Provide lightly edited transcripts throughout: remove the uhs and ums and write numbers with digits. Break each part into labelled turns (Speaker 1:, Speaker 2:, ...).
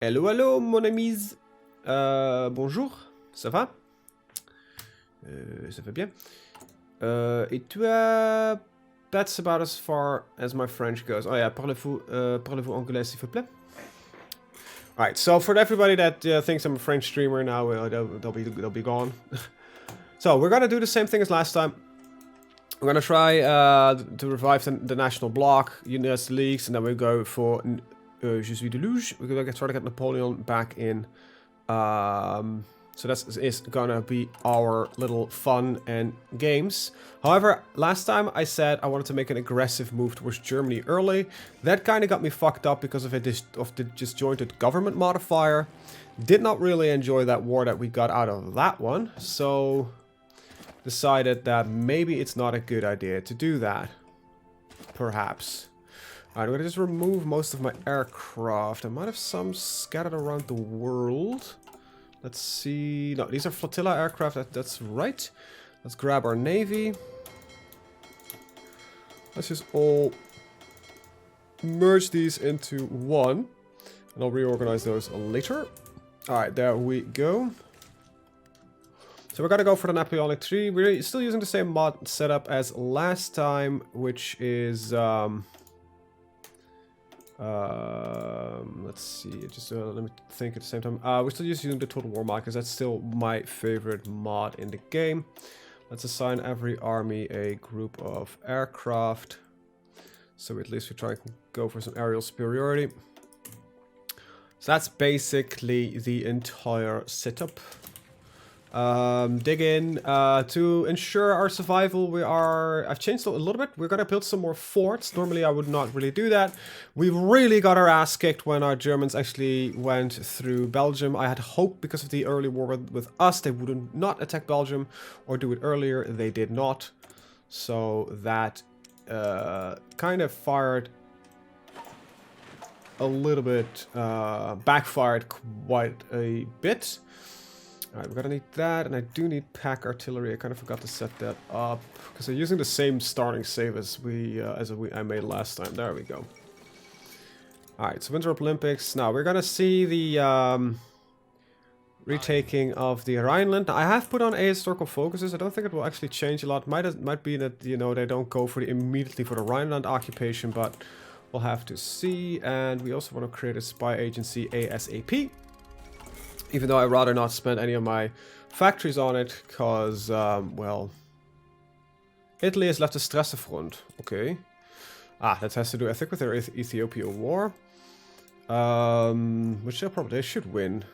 Speaker 1: Hello, hello, mon amis. Bonjour. Ça va? Ça va bien. Et toi? That's about as far as my French goes. Oh yeah, parlez-vous anglais, s'il vous plaît? Alright, so for everybody that thinks I'm a French streamer now, they'll be gone. So we're gonna do the same thing as last time. We're gonna try to revive the national bloc, United Leagues, and then we go for Je suis de Luge. We're gonna try to get Napoleon back in. So that is gonna be our little fun and games. However, last time I said I wanted to make an aggressive move towards Germany early. That kind of got me fucked up because of the disjointed government modifier. Did not really enjoy that war that we got out of that one. So decided that maybe it's not a good idea to do that. Perhaps. Alright, I'm gonna just remove most of my aircraft. I might have some scattered around the world. Let's see. No, these are flotilla aircraft. That's right. Let's grab our navy. Let's just all merge these into one. And I'll reorganize those later. Alright, there we go. So we're gonna go for the Napoleonic tree. We're still using the same mod setup as last time, which is let's see, just let me think at the same time. We're still using the Total War mod because that's still my favorite mod in the game. Let's assign every army a group of aircraft. So at least we try to go for some aerial superiority. So that's basically the entire setup. Dig in to ensure our survival. I've changed it a little bit. We're gonna build some more forts. Normally I would not really do that. We really got our ass kicked when our Germans actually went through Belgium. I had hope because of the early war with us they would not attack Belgium or do it earlier. They did not. So that kind of fired a little bit, backfired quite a bit. Alright, we're gonna need that, and I do need pack artillery. I kind of forgot to set that up because I'm using the same starting save as I made last time. There we go. Alright, so Winter Olympics. Now we're gonna see the retaking of the Rhineland. Now, I have put on ahistorical focuses. I don't think it will actually change a lot. Might be that they don't go immediately for the Rhineland occupation, but we'll have to see. And we also want to create a spy agency ASAP. Even though I'd rather not spend any of my factories on it, because, well, Italy has left a stress front. Okay. That has to do, I think, with their Ethiopia war. Which they should win.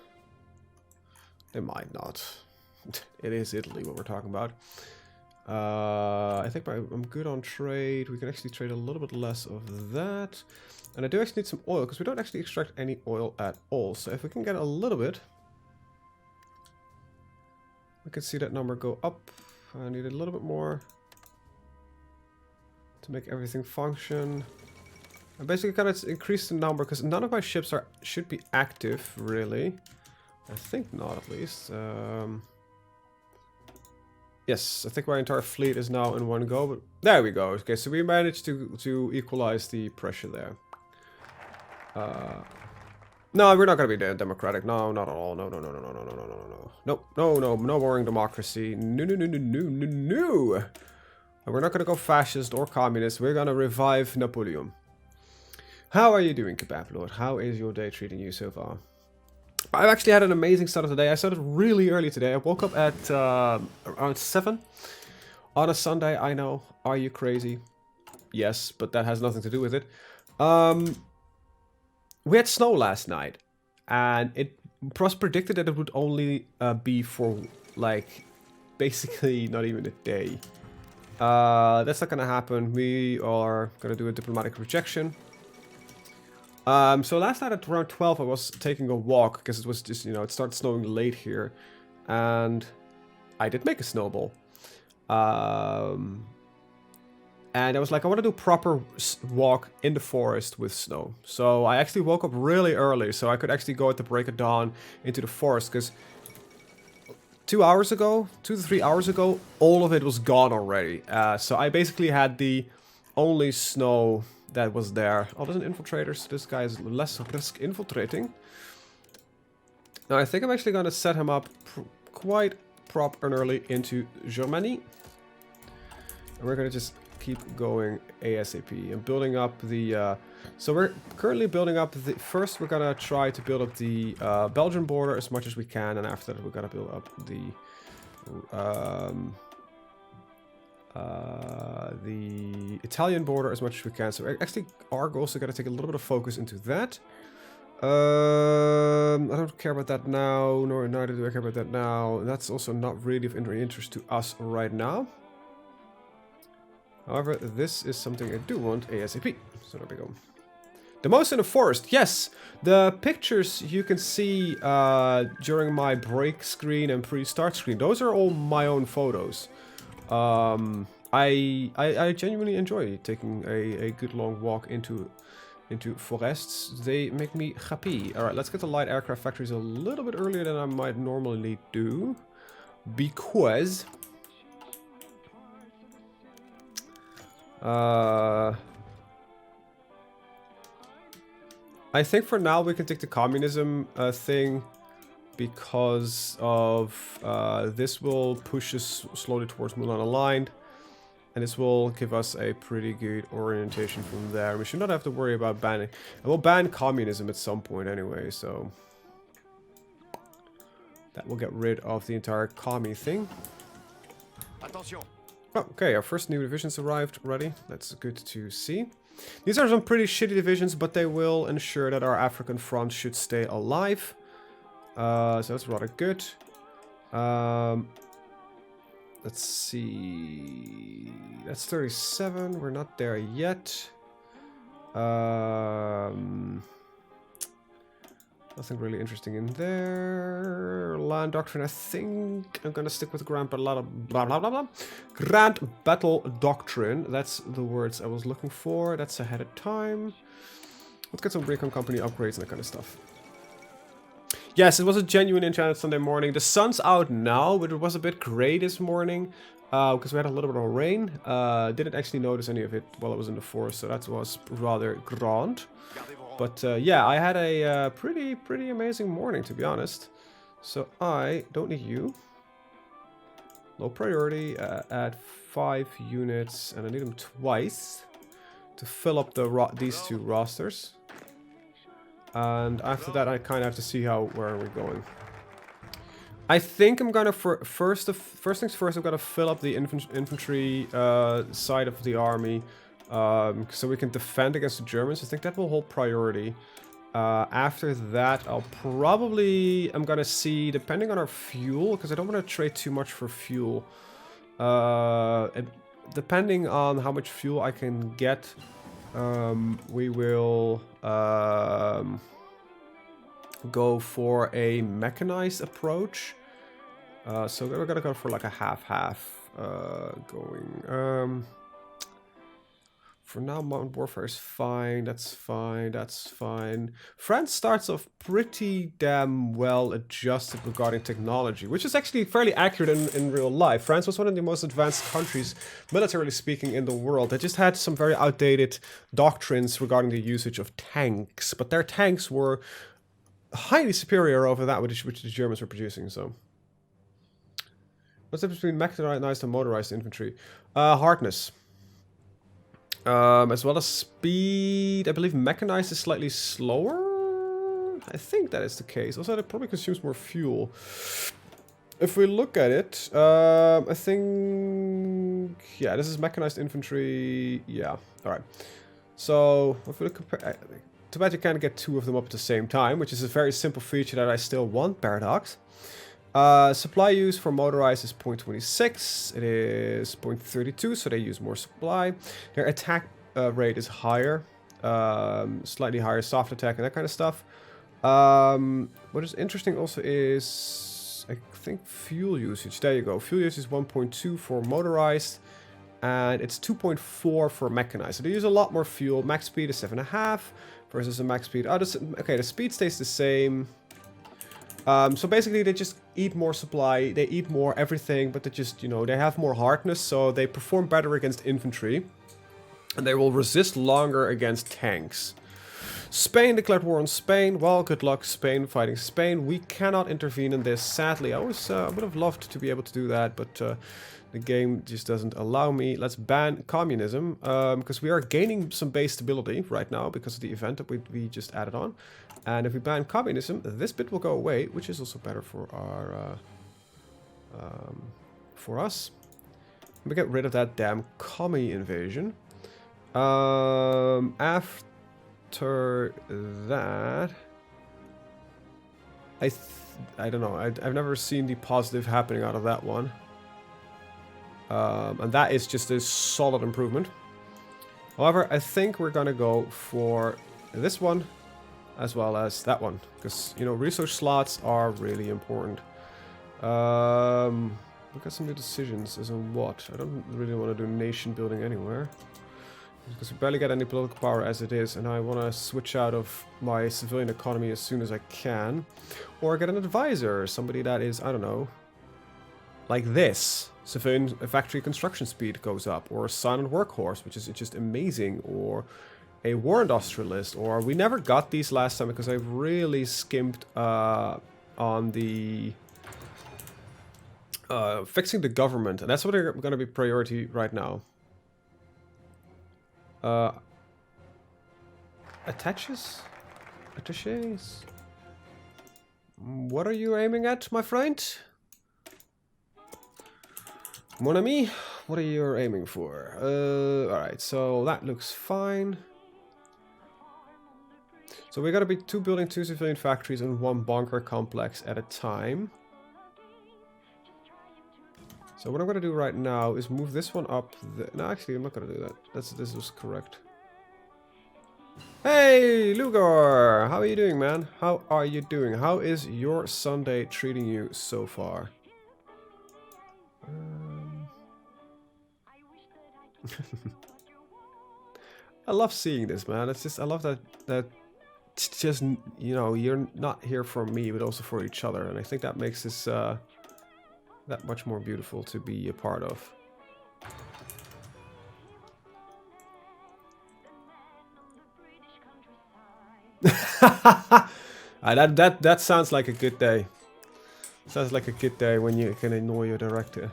Speaker 1: They might not. It is Italy, what we're talking about. I think I'm good on trade. We can actually trade a little bit less of that. And I do actually need some oil, because we don't actually extract any oil at all. So if we can get a little bit... we can see that number go up. I need a little bit more to make everything function. I basically kind of increase the number because none of my ships should be active, really. I think not, at least. Yes, I think my entire fleet is now in one go. But there we go. Okay, so we managed to equalize the pressure there. No, we're not going to be democratic. No, not at all. No, no, no, no, no, no, no, no, no, no. No, no, no, no boring democracy. No, no, no, no, no, no, no. And we're not going to go fascist or communist. We're going to revive Napoleon. How are you doing, Kebab Lord? How is your day treating you so far? I've actually had an amazing start of the day. I started really early today. I woke up at around 7 on a Sunday. I know. Are you crazy? Yes, but that has nothing to do with it. We had snow last night, and it was predicted that it would only be for, like, basically not even a day. That's not gonna happen. We are gonna do a diplomatic rejection. So last night at around 12 I was taking a walk, because it was just, it started snowing late here. And I did make a snowball. And I was like, I want to do a proper walk in the forest with snow. So I actually woke up really early, so I could actually go at the break of dawn into the forest, because 2 to 3 hours ago, all of it was gone already. So I basically had the only snow that was there. Oh, there's an infiltrator, so this guy is less risk infiltrating. Now I think I'm actually going to set him up quite proper and early into Germany. And we're going to just keep going ASAP and building up the... so we're currently building up the... First we're going to try to build up the Belgian border as much as we can. And after that we're going to build up the Italian border as much as we can. So we actually are also going to take a little bit of focus into that. I don't care about that now, nor neither do I care about that now. That's also not really of interest to us right now. However, this is something I do want ASAP. So there we go. The most in the forest. Yes, the pictures you can see during my break screen and pre-start screen, those are all my own photos. I genuinely enjoy taking a good long walk into forests. They make me happy. All right, let's get the light aircraft factories a little bit earlier than I might normally do, because I think for now we can take the communism thing, because of this will push us slowly towards Milan aligned, and this will give us a pretty good orientation from there. We should not have to worry about banning. And we'll ban communism at some point anyway, so that will get rid of the entire commie thing.
Speaker 2: Attention.
Speaker 1: Okay, our first new divisions arrived already. That's good to see. These are some pretty shitty divisions, but they will ensure that our African front should stay alive. So that's rather good. Let's see. That's 37. We're not there yet. Nothing really interesting in there. Land doctrine, I think I'm gonna stick with Grand Battle Doctrine. That's the words I was looking for. That's ahead of time. Let's get some recon company upgrades and that kind of stuff. Yes, it was a genuine enchanted Sunday morning. The sun's out now, but it was a bit gray this morning because we had a little bit of rain. Didn't actually notice any of it while I was in the forest, so that was rather grand. But yeah, I had a pretty amazing morning, to be honest. So I don't need you. Low priority at 5 units, and I need them twice to fill up these two rosters. And after that, I kind of have to see where we're going. I think I'm gonna first things first. I'm gonna fill up the infantry side of the army. So we can defend against the Germans. I think that will hold priority. After that, I'm gonna see, depending on our fuel, because I don't want to trade too much for fuel. Depending on how much fuel I can get, we will go for a mechanized approach. So we're gonna go for like a half-half going. For now, modern warfare is fine. That's fine. That's fine. France starts off pretty damn well adjusted regarding technology, which is actually fairly accurate in real life. France was one of the most advanced countries, militarily speaking, in the world. They just had some very outdated doctrines regarding the usage of tanks, but their tanks were highly superior over that which the Germans were producing. So, what's the difference between mechanized and motorized infantry? Hardness. As well as speed. I believe mechanized is slightly slower. I think that is the case. Also, it probably consumes more fuel. If we look at it, I think... Yeah, this is mechanized infantry. Yeah, alright. So, if we compare... Too bad you can't get two of them up at the same time, which is a very simple feature that I still want, Paradox. Supply use for motorized is 0.26. It is 0.32, so they use more supply. Their attack rate is higher, slightly higher soft attack and that kind of stuff. What is interesting also is, I think, fuel usage. There you go. Fuel usage is 1.2 for motorized, and it's 2.4 for mechanized. So they use a lot more fuel. Max speed is 7.5 versus a max speed. Oh, okay, the speed stays the same. So basically they just eat more supply, they eat more everything, but they just, you know, they have more hardness, so they perform better against infantry. And they will resist longer against tanks. Spain declared war on Spain. Well, good luck, Spain fighting Spain. We cannot intervene in this, sadly. I would have loved to be able to do that, but the game just doesn't allow me. Let's ban communism, because we are gaining some base stability right now because of the event that we just added on. And if we ban communism, this bit will go away, which is also better for our for us. We get rid of that damn commie invasion. After that, I don't know. I've never seen the positive happening out of that one. And that is just a solid improvement. However, I think we're gonna go for this one as well as that one, because, you know, research slots are really important. We've got some new decisions as on what. I don't really want to do nation building anywhere, because we barely get any political power as it is, and I want to switch out of my civilian economy as soon as I can. Or get an advisor, somebody that is, I don't know, like this. Civilian factory construction speed goes up, or a silent workhorse, which is just amazing, or a war industrialist, or we never got these last time because I really skimped on the fixing the government, and that's what are going to be priority right now. Attaches? Attaches? What are you aiming at, my friend? Mon ami, what are you aiming for? Alright, so that looks fine. So we gotta be building 2 civilian factories and 1 bunker complex at a time. So what I'm gonna do right now is move this one up. No, actually, I'm not gonna do that. This was correct. Hey, Lugar! How are you doing, man? How are you doing? How is your Sunday treating you so far? I love seeing this, man. It's just, I love that it's just, you know, you're not here for me, but also for each other, and I think that makes this that much more beautiful to be a part of. That sounds like a good day. Sounds like a good day when you can annoy your director.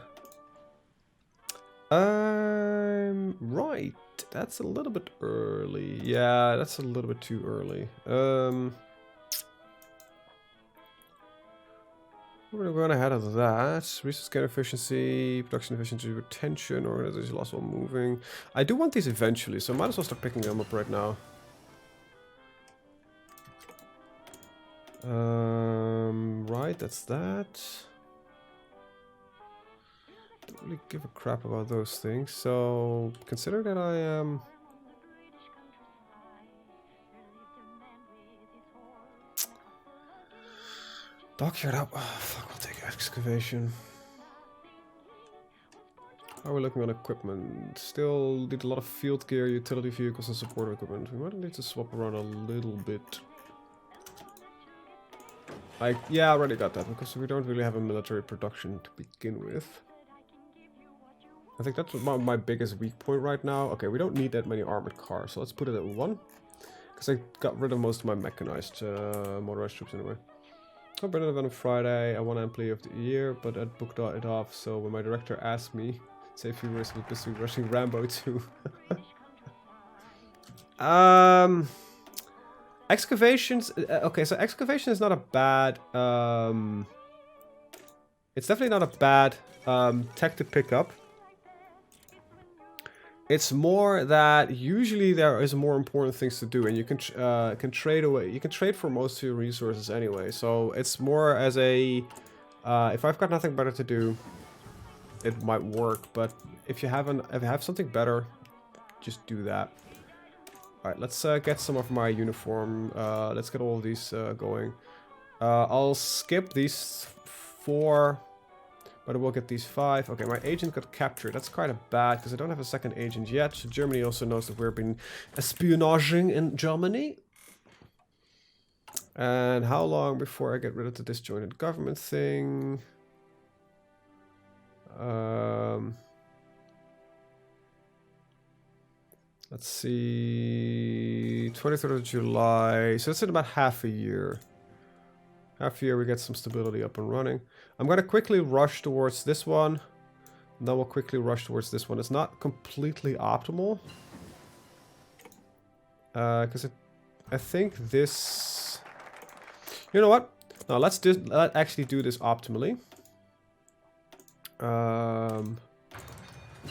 Speaker 1: Right. That's a little bit early. Yeah, that's a little bit too early. We're going ahead of that. Resource gain efficiency, production efficiency, retention, organization loss while moving. I do want these eventually, so I might as well start picking them up right now. Right, that's that. Don't really give a crap about those things. So consider that I am. Dockyard up. Oh, fuck, I'll take excavation. How are we looking on equipment? Still need a lot of field gear, utility vehicles, and support equipment. We might need to swap around a little bit. Like, yeah, I already got that, because we don't really have a military production to begin with. I think that's my biggest weak point right now. Okay, we don't need that many armored cars, so let's put it at 1. Because I got rid of most of my mechanized, motorized troops anyway. I better event on Friday. I won employee of the year, but I booked it off, so when my director asked me, say if you were busy rushing Rambo 2. Excavations. Okay, so excavation is not a bad. It's definitely not a bad tech to pick up. It's more that usually there is more important things to do, and you can trade away. You can trade for most of your resources anyway. So it's more as a if I've got nothing better to do, it might work. But if you have something better, just do that. All right, let's get some of my uniform. Let's get all of these going. I'll skip these 4. But I will get these 5. Okay, my agent got captured. That's kind of bad, because I don't have a second agent yet. So Germany also knows that we've been espionaging in Germany. And how long before I get rid of the disjointed government thing? Let's see, 23rd of July. So it's in about half a year. Half a year we get some stability up and running. I'm gonna quickly rush towards this one. And then we'll quickly rush towards this one. It's not completely optimal. Because I think this... You know what? No, let's actually do this optimally.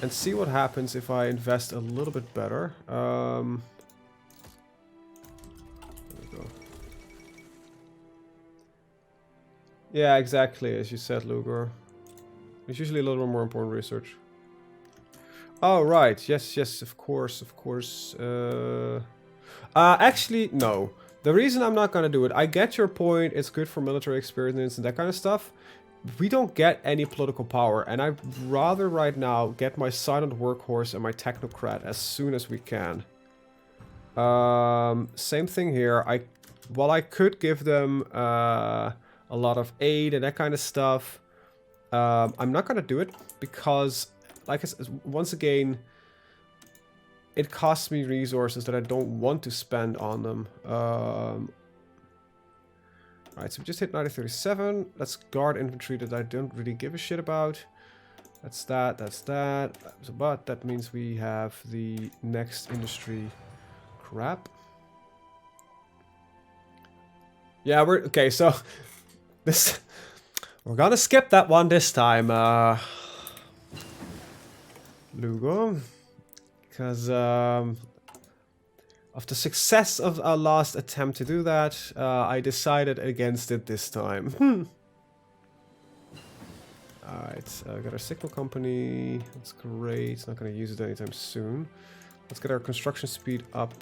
Speaker 1: And see what happens if I invest a little bit better. There we go. Yeah, exactly, as you said, Luger. It's usually a little bit more important research. Oh, right. Yes, yes, of course, of course. Actually, no. The reason I'm not gonna do it, I get your point, it's good for military experience and that kind of stuff. We don't get any political power, and I'd rather right now get my silent workhorse and my technocrat as soon as we can. Same thing here. While I could give them a lot of aid and that kind of stuff, I'm not gonna do it because, like I said, once again, it costs me resources that I don't want to spend on them. Alright, so we just hit 1937. Let's guard infantry that I don't really give a shit about. That's that, that's that. So, but that means we have the next industry crap. Yeah, we're... Okay, so... this... We're gonna skip that one this time, Lugo. Because, of the success of our last attempt to do that, I decided against it this time. Alright, we got our signal company. That's great. Not going to use it anytime soon. Let's get our construction speed up.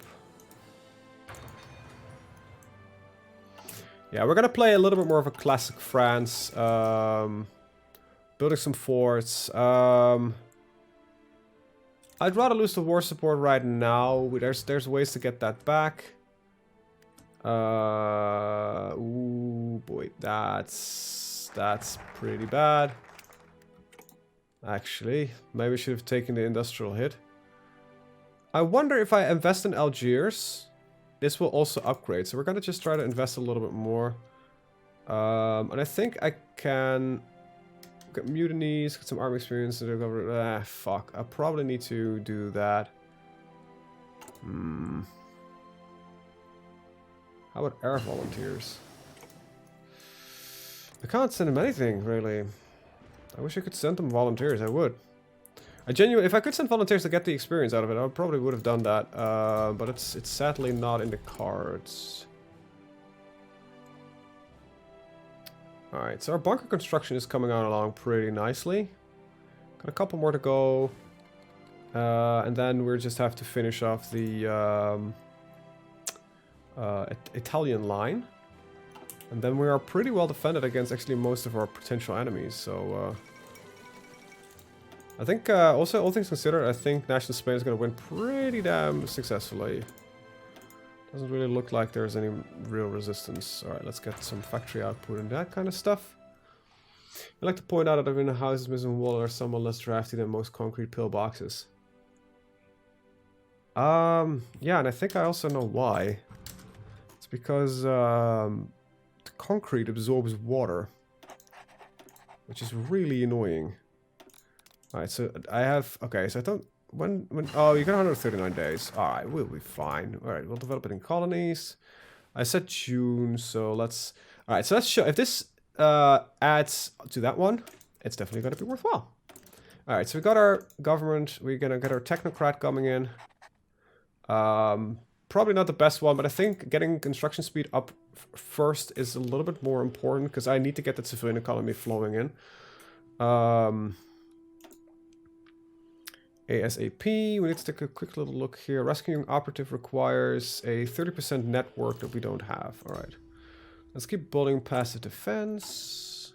Speaker 1: Yeah, we're going to play a little bit more of a classic France. Building some forts. I'd rather lose the war support right now. There's ways to get that back. Ooh, boy, that's pretty bad. Actually, maybe I should have taken the industrial hit. I wonder if I invest in Algiers, this will also upgrade. So we're gonna just try to invest a little bit more. And I think I can... Get mutinies, get some army experience. Fuck. I probably need to do that. How about air volunteers? I can't send them anything, really. I wish I could send them volunteers. I would. If I could send volunteers to get the experience out of it, I probably would have done that. But it's sadly not in the cards. Alright, so our bunker construction is coming on along pretty nicely. Got a couple more to go. And then we just have to finish off the Italian line. And then we are pretty well defended against actually most of our potential enemies. So I think, also all things considered, I think National Spain is going to win pretty damn successfully. Doesn't really look like there's any real resistance. Alright, let's get some factory output and that kind of stuff. I'd like to point out that in the houses missing wall are somewhat less drafty than most concrete pillboxes. Yeah, and I think I also know why. It's because the concrete absorbs water, which is really annoying. Alright, so I have... Okay, so I don't... Oh, you got 139 days. Alright, we'll be fine. Alright, we'll develop it in colonies. I said June, so let's... Alright, so let's show... If this adds to that one, it's definitely going to be worthwhile. Alright, so we got our government. We're going to get our technocrat coming in. Probably not the best one, but I think getting construction speed up first is a little bit more important, because I need to get that civilian economy flowing in. ASAP, we need to take a quick little look here. Rescuing operative requires a 30% network that we don't have. Alright. Let's keep building passive defense.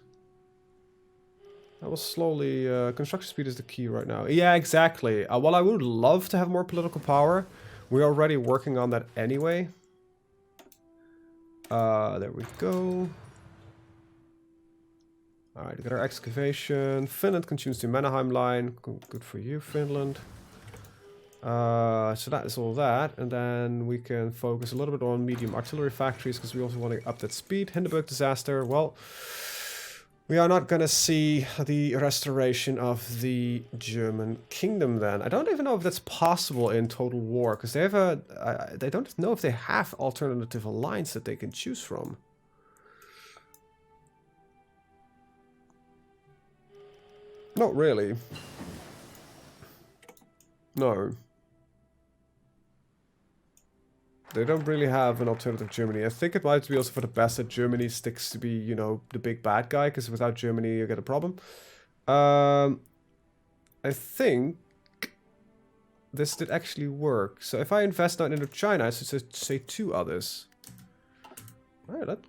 Speaker 1: That will slowly... construction speed is the key right now. Yeah, exactly. While I would love to have more political power, we're already working on that anyway. There we go. Alright, got our excavation. Finland consumes the Mannerheim line. Good for you, Finland. So that is all that, and then we can focus a little bit on medium artillery factories because we also want to up that speed. Hindenburg disaster, well, we are not gonna see the restoration of the German kingdom then. I don't even know if that's possible in Total War because they have they don't know if they have alternative alliance that they can choose from. Not really. No. They don't really have an alternative Germany. I think it might be also for the best that Germany sticks to be, you know, the big bad guy, because without Germany you get a problem. I think this did actually work. So if I invest not into China, I should say 2 others. Alright,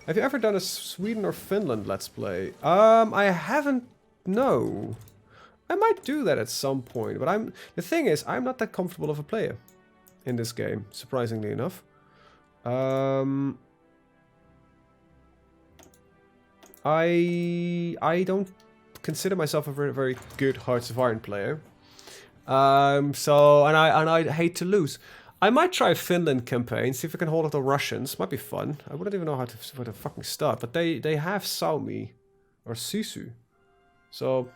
Speaker 1: have you ever done a Sweden or Finland Let's Play? I haven't, no. I might do that at some point, but the thing is, I'm not that comfortable of a player in this game, surprisingly enough. I don't consider myself a very, very good Hearts of Iron player. And I hate to lose. I might try a Finland campaign, see if I can hold off the Russians. Might be fun. I wouldn't even know where to fucking start, but they have Salmi or Sisu. So,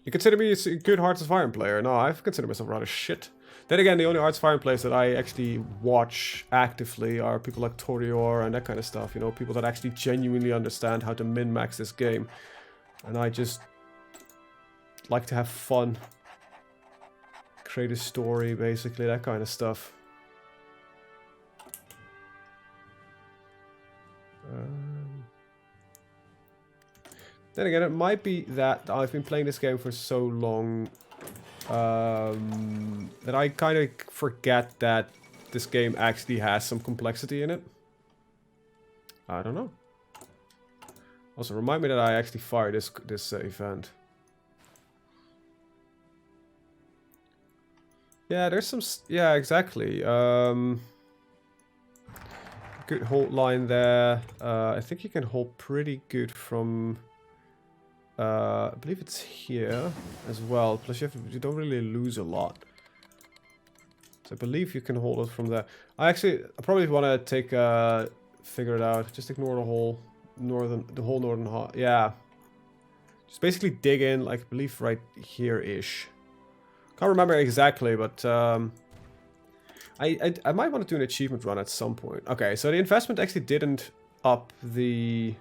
Speaker 1: You consider me a good Hearts of Iron player? No, I consider myself rather shit. Then again, the only Hearts of Iron players that I actually watch actively are people like Torior and that kind of stuff. You know, people that actually genuinely understand how to min-max this game. And I just like to have fun. Create a story, basically, that kind of stuff. Then again, it might be that I've been playing this game for so long that I kind of forget that this game actually has some complexity in it. I don't know. Also, remind me that I actually fired this event. Yeah, there's some... Yeah, exactly. Good hold line there. I think you can hold pretty good from... I believe it's here as well. Plus you don't really lose a lot. So I believe you can hold it from there. I probably want to take figure it out. Just ignore the whole northern half. Yeah. Just basically dig in, like, I believe right here-ish. Can't remember exactly, but I might want to do an achievement run at some point. Okay, so the investment actually didn't up the...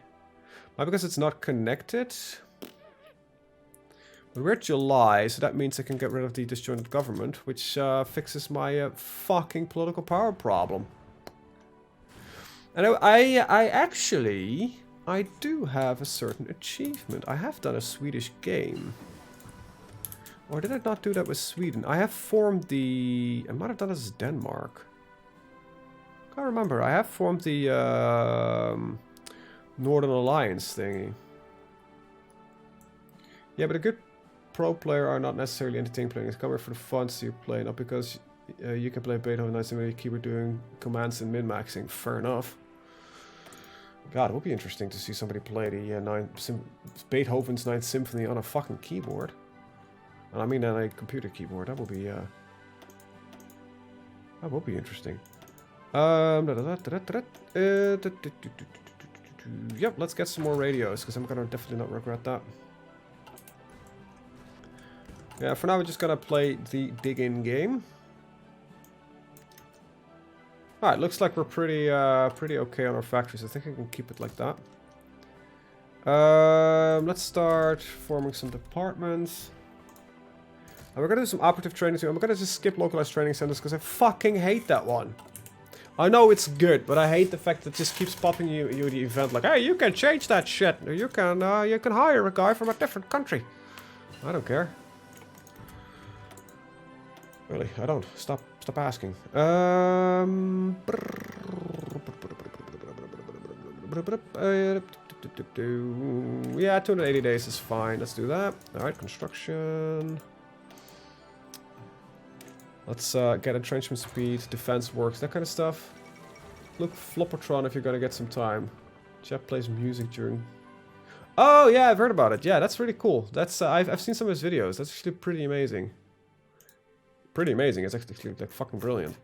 Speaker 1: Why? Because it's not connected. But we're July, so that means I can get rid of the disjointed government, which fixes my fucking political power problem. And I do have a certain achievement. I have done a Swedish game. Or did I not do that with Sweden? I have formed the... I might have done this as Denmark. Can't remember. I have formed the Northern Alliance thingy. Yeah, but a good pro player are not necessarily entertaining playing. It's coming for the fun to play, not because you can play Beethoven 9th Symphony, you keep doing commands and min-maxing. Fair enough. God, it would be interesting to see somebody play the Beethoven's 9th Symphony on a fucking keyboard. And I mean on a computer keyboard. That would be interesting. Yep, let's get some more radios, because I'm gonna definitely not regret that. Yeah, for now we're just gonna play the dig-in game. Alright, looks like we're pretty okay on our factories. I think I can keep it like that. Let's start forming some departments. And we're gonna do some operative training too. I'm gonna just skip localized training centers because I fucking hate that one. I know it's good, but I hate the fact that it just keeps popping you the event like, hey, you can change that shit. You can hire a guy from a different country. I don't care. Really, I don't. Stop asking. Yeah, 280 days is fine. Let's do that. Alright, construction. Let's get entrenchment speed, defense works, that kind of stuff. Look, Floppertron if you're gonna get some time. Chap plays music during... Oh, yeah, I've heard about it. Yeah, that's really cool. That's I've seen some of his videos. That's actually pretty amazing. Pretty amazing. It's actually like fucking brilliant.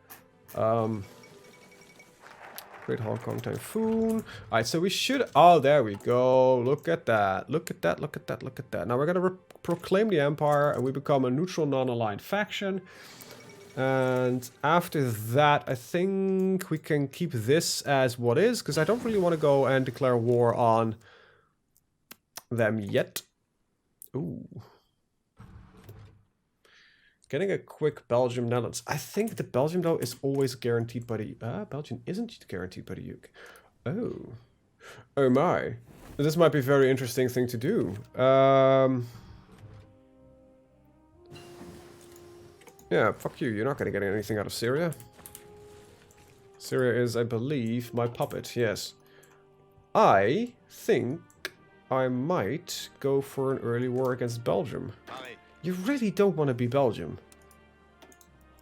Speaker 1: Great Hong Kong Typhoon. Alright, so we should... Oh, there we go. Look at that. Look at that, look at that, look at that. Now we're going to proclaim the Empire and we become a neutral, non-aligned faction. And after that, I think we can keep this as what is, because I don't really want to go and declare war on them yet. Ooh. Getting a quick Belgium, Netherlands. I think the Belgium, though, is always guaranteed by the... Belgium isn't guaranteed by the UK. Oh. Oh my. This might be a very interesting thing to do. Yeah, fuck you. You're not going to get anything out of Syria. Syria is, I believe, my puppet. Yes. I think I might go for an early war against Belgium. You really don't want to be Belgium.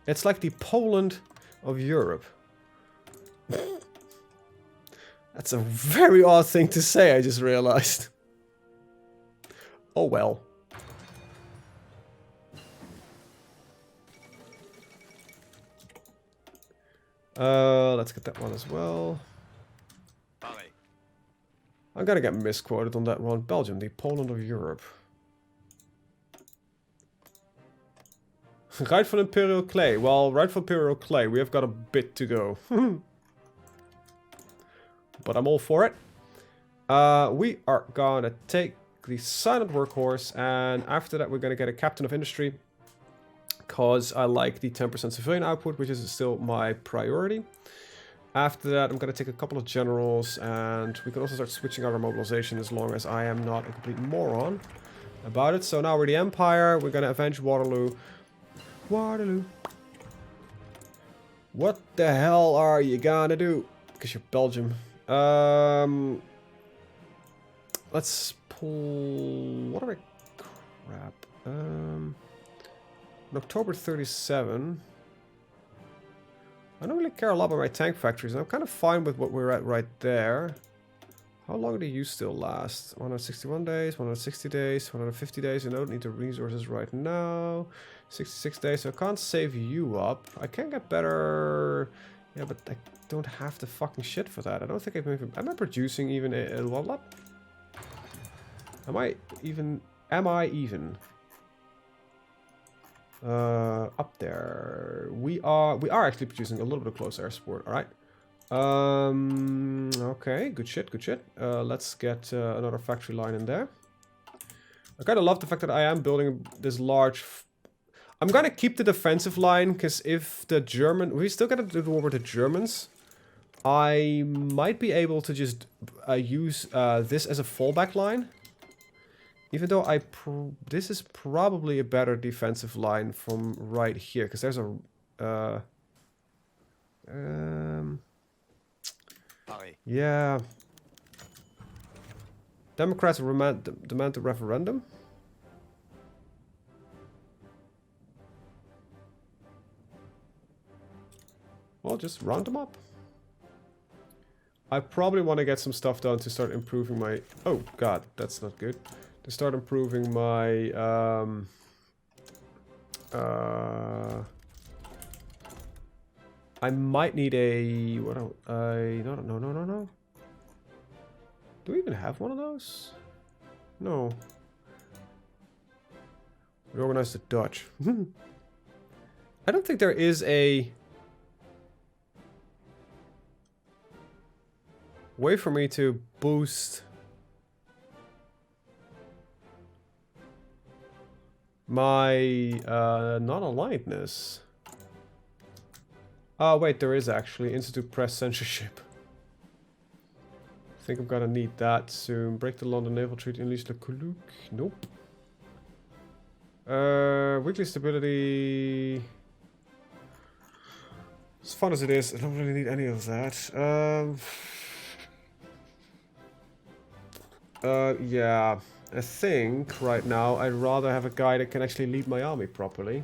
Speaker 1: It's like the Poland of Europe. That's a very odd thing to say, I just realized. Oh well. Let's get that one as well. I'm gonna get misquoted on that one. Belgium, the Poland of Europe. Rightful Imperial Clay. Well, Rightful Imperial Clay, we have got a bit to go. But I'm all for it. We are gonna take the Silent Workhorse, and after that we're gonna get a Captain of Industry. Because I like the 10% civilian output, which is still my priority. After that, I'm gonna take a couple of generals, and we can also start switching out our mobilization as long as I am not a complete moron about it. So now we're the Empire, we're gonna avenge Waterloo. Waterloo. What the hell are you gonna do? Because you're Belgium. Let's pull... What are we... Crap. On October 37... I don't really care a lot about my tank factories. I'm kind of fine with what we're at right there. How long do you still last? 161 days, 160 days, 150 days. I don't need the resources right now. 66 days, so I can't save you up. I can get better... Yeah, but I don't have the fucking shit for that. I don't think I'm even... Am I producing even a lot? Am I even... Up there. We are actually producing a little bit of close air support, alright. Okay, good shit, good shit. Let's get another factory line in there. I kind of love the fact that I am building this large... I'm gonna keep the defensive line, because if the German... We still gotta do the war with the Germans. I might be able to just use this as a fallback line. Even though this is probably a better defensive line from right here, because there's a... yeah. Democrats demand a referendum. Well, just round them up. I probably want to get some stuff done to start improving my... Oh, God, that's not good. To start improving my... I might need a... What? No. Do we even have one of those? No. Reorganize the Dutch. I don't think there is a... way for me to boost my non-alignedness. Oh wait, there is actually Institute Press censorship. I think I'm gonna need that soon. Break the London Naval Treaty, unleash the Kuluk. Nope. Weekly stability. As fun as it is, I don't really need any of that. Yeah, I think right now I'd rather have a guy that can actually lead my army properly.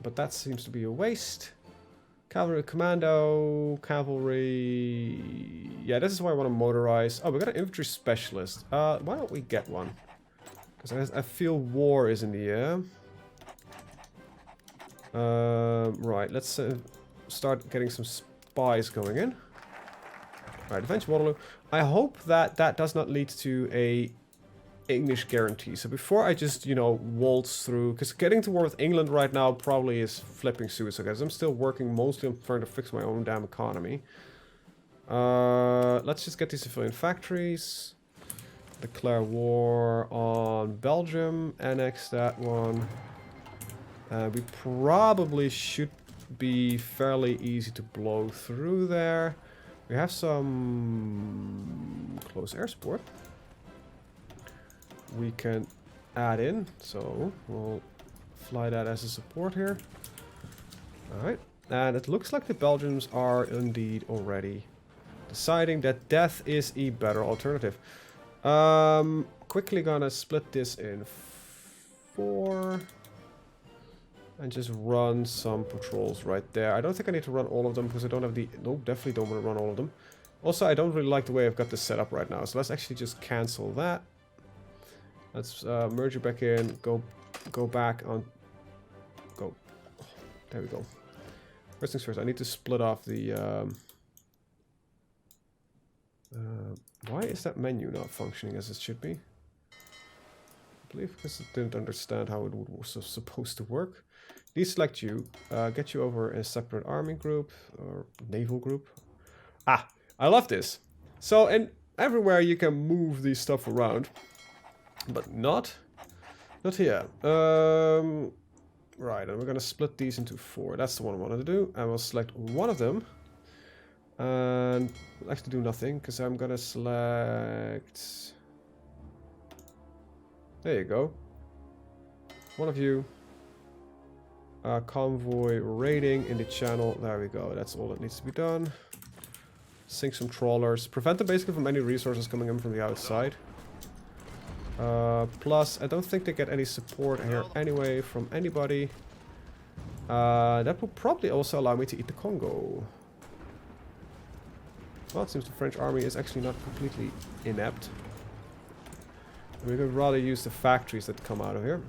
Speaker 1: But that seems to be a waste. Cavalry, commando, cavalry. Yeah, this is why I want to motorize. Oh, we got an infantry specialist. Why don't we get one? Because I feel war is in the air. Right, let's start getting some spies going in. Right, Defense Waterloo. I hope that that does not lead to a English guarantee. So before I just, you know, waltz through, because getting to war with England right now probably is flipping suicide, because I'm still working mostly on trying to fix my own damn economy. Let's just get these civilian factories. Declare war on Belgium. Annex that one. We probably should be fairly easy to blow through there. We have some close air support we can add in, so we'll fly that as a support here. Alright, and it looks like the Belgians are indeed already deciding that death is a better alternative. Quickly gonna split this in 4 and just run some patrols right there. I don't think I need to run all of them because I don't have the... No, definitely don't want to run all of them. Also, I don't really like the way I've got this set up right now, so let's actually just cancel that. Let's merge it back in, go back on, go, oh, there we go. First things first, I need to split off the, why is that menu not functioning as it should be? I believe because it didn't understand how it was supposed to work. Deselect you, get you over a separate army group, or naval group. Ah, I love this. So, everywhere you can move these stuff around. But not here. Right, and we're gonna split these into 4. That's the one I wanted to do. I will select one of them. And I'll actually do nothing, because I'm gonna select... There you go. One of you. Convoy raiding in the channel. There we go. That's all that needs to be done. Sink some trawlers. Prevent them basically from any resources coming in from the outside. Plus, I don't think they get any support here anyway from anybody. That will probably also allow me to eat the Congo. Well, it seems the French army is actually not completely inept. We could rather use the factories that come out of here.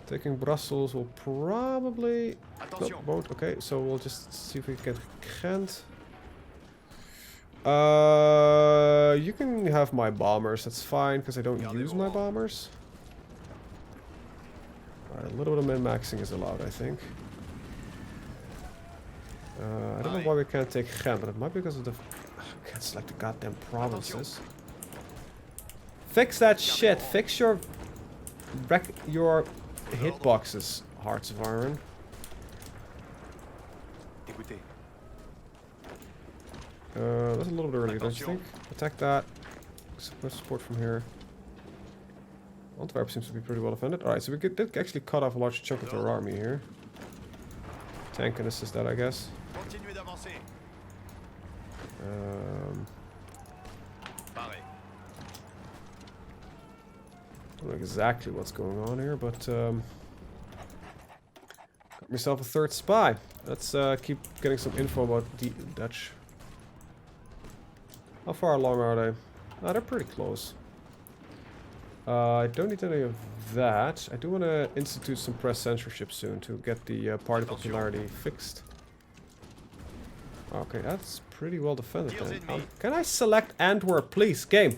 Speaker 1: Taking Brussels will probably... No, won't. Okay, so we'll just see if we can get Ghent. You can have my bombers, that's fine, because I don't use my bombers. Alright, a little bit of min-maxing is allowed, I think. I don't know why we can't take Ghent, but it might be because of the... I can't select the goddamn provinces. Fix that shit! Fix your... your hitboxes, Hearts of Iron. That's a little bit early, don't you think? Attack that. Support from here. Antwerp seems to be pretty well defended. Alright, so we did actually cut off a large chunk of their army here. Tank can assist that, I guess. I don't know exactly what's going on here, but got myself a third spy. Let's keep getting some info about the Dutch. How far along are they? Oh, they're pretty close. I don't need any of that. I do want to institute some press censorship soon to get the party popularity fixed. Okay, that's pretty well defended then. Can I select Antwerp, please, game?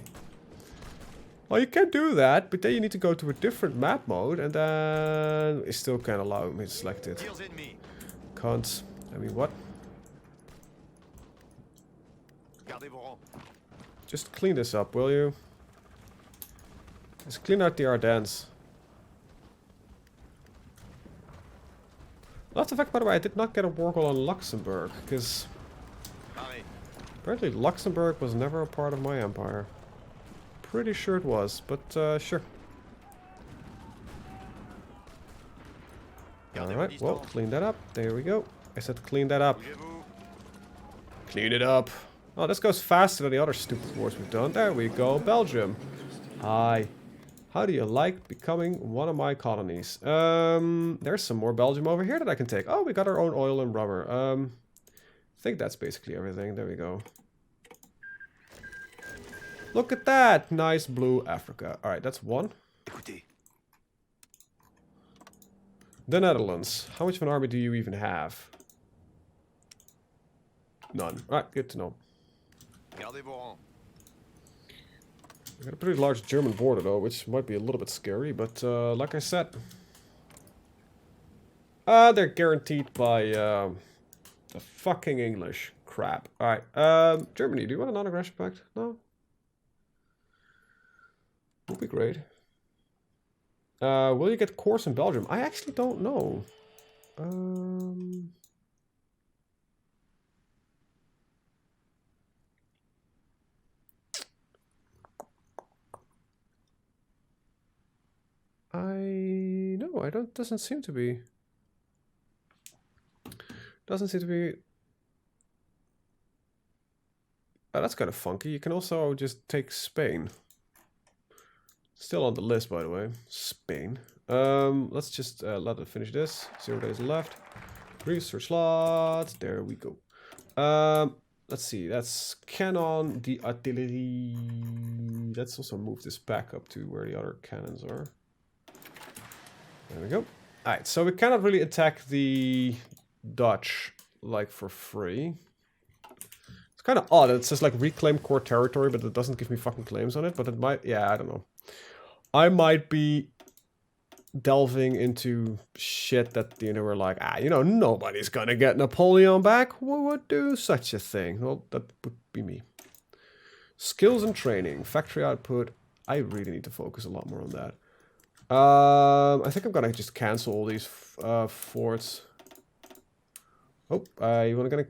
Speaker 1: Well, you can do that, but then you need to go to a different map mode, and then it still can't allow me to select it. Can't. I mean, what? Just clean this up, will you? Just clean out the Ardennes. That's the fact, by the way, I did not get a war goal on Luxembourg, because apparently Luxembourg was never a part of my empire. Pretty sure it was, but sure. Alright, well, clean that up. There we go. I said clean that up. Clean it up. Oh, this goes faster than the other stupid wars we've done. There we go, Belgium. Hi. How do you like becoming one of my colonies? There's some more Belgium over here that I can take. Oh, we got our own oil and rubber. I think that's basically everything. There we go. Look at that! Nice blue Africa. Alright, that's one.
Speaker 2: Écoutez.
Speaker 1: The Netherlands. How much of an army do you even have? None. Alright, good to know.
Speaker 2: Gardez vos rangs.
Speaker 1: We got a pretty large German border though, which might be a little bit scary, but like I said... they're guaranteed by the fucking English. Crap. Alright, Germany, do you want a non-aggression pact? No? Would be great. Will you get cores in Belgium? I actually don't know. I don't, doesn't seem to be. Doesn't seem to be. Oh, that's kind of funky. You can also just take Spain. Still on the list, by the way. Spain. Let's just let it finish this. 0 days left. Research slots. There we go. Let's see. That's cannon, the artillery. Let's also move this back up to where the other cannons are. There we go. Alright, so we cannot really attack the Dutch, like, for free. It's kind of odd. It says, like, reclaim core territory, but it doesn't give me fucking claims on it. But it might... Yeah, I don't know. I might be delving into shit that, you know, we're like, you know, nobody's gonna get Napoleon back. Who would do such a thing? Well, that would be me. Skills and training. Factory output. I really need to focus a lot more on that. I think I'm gonna just cancel all these forts. Oh, you wanna gonna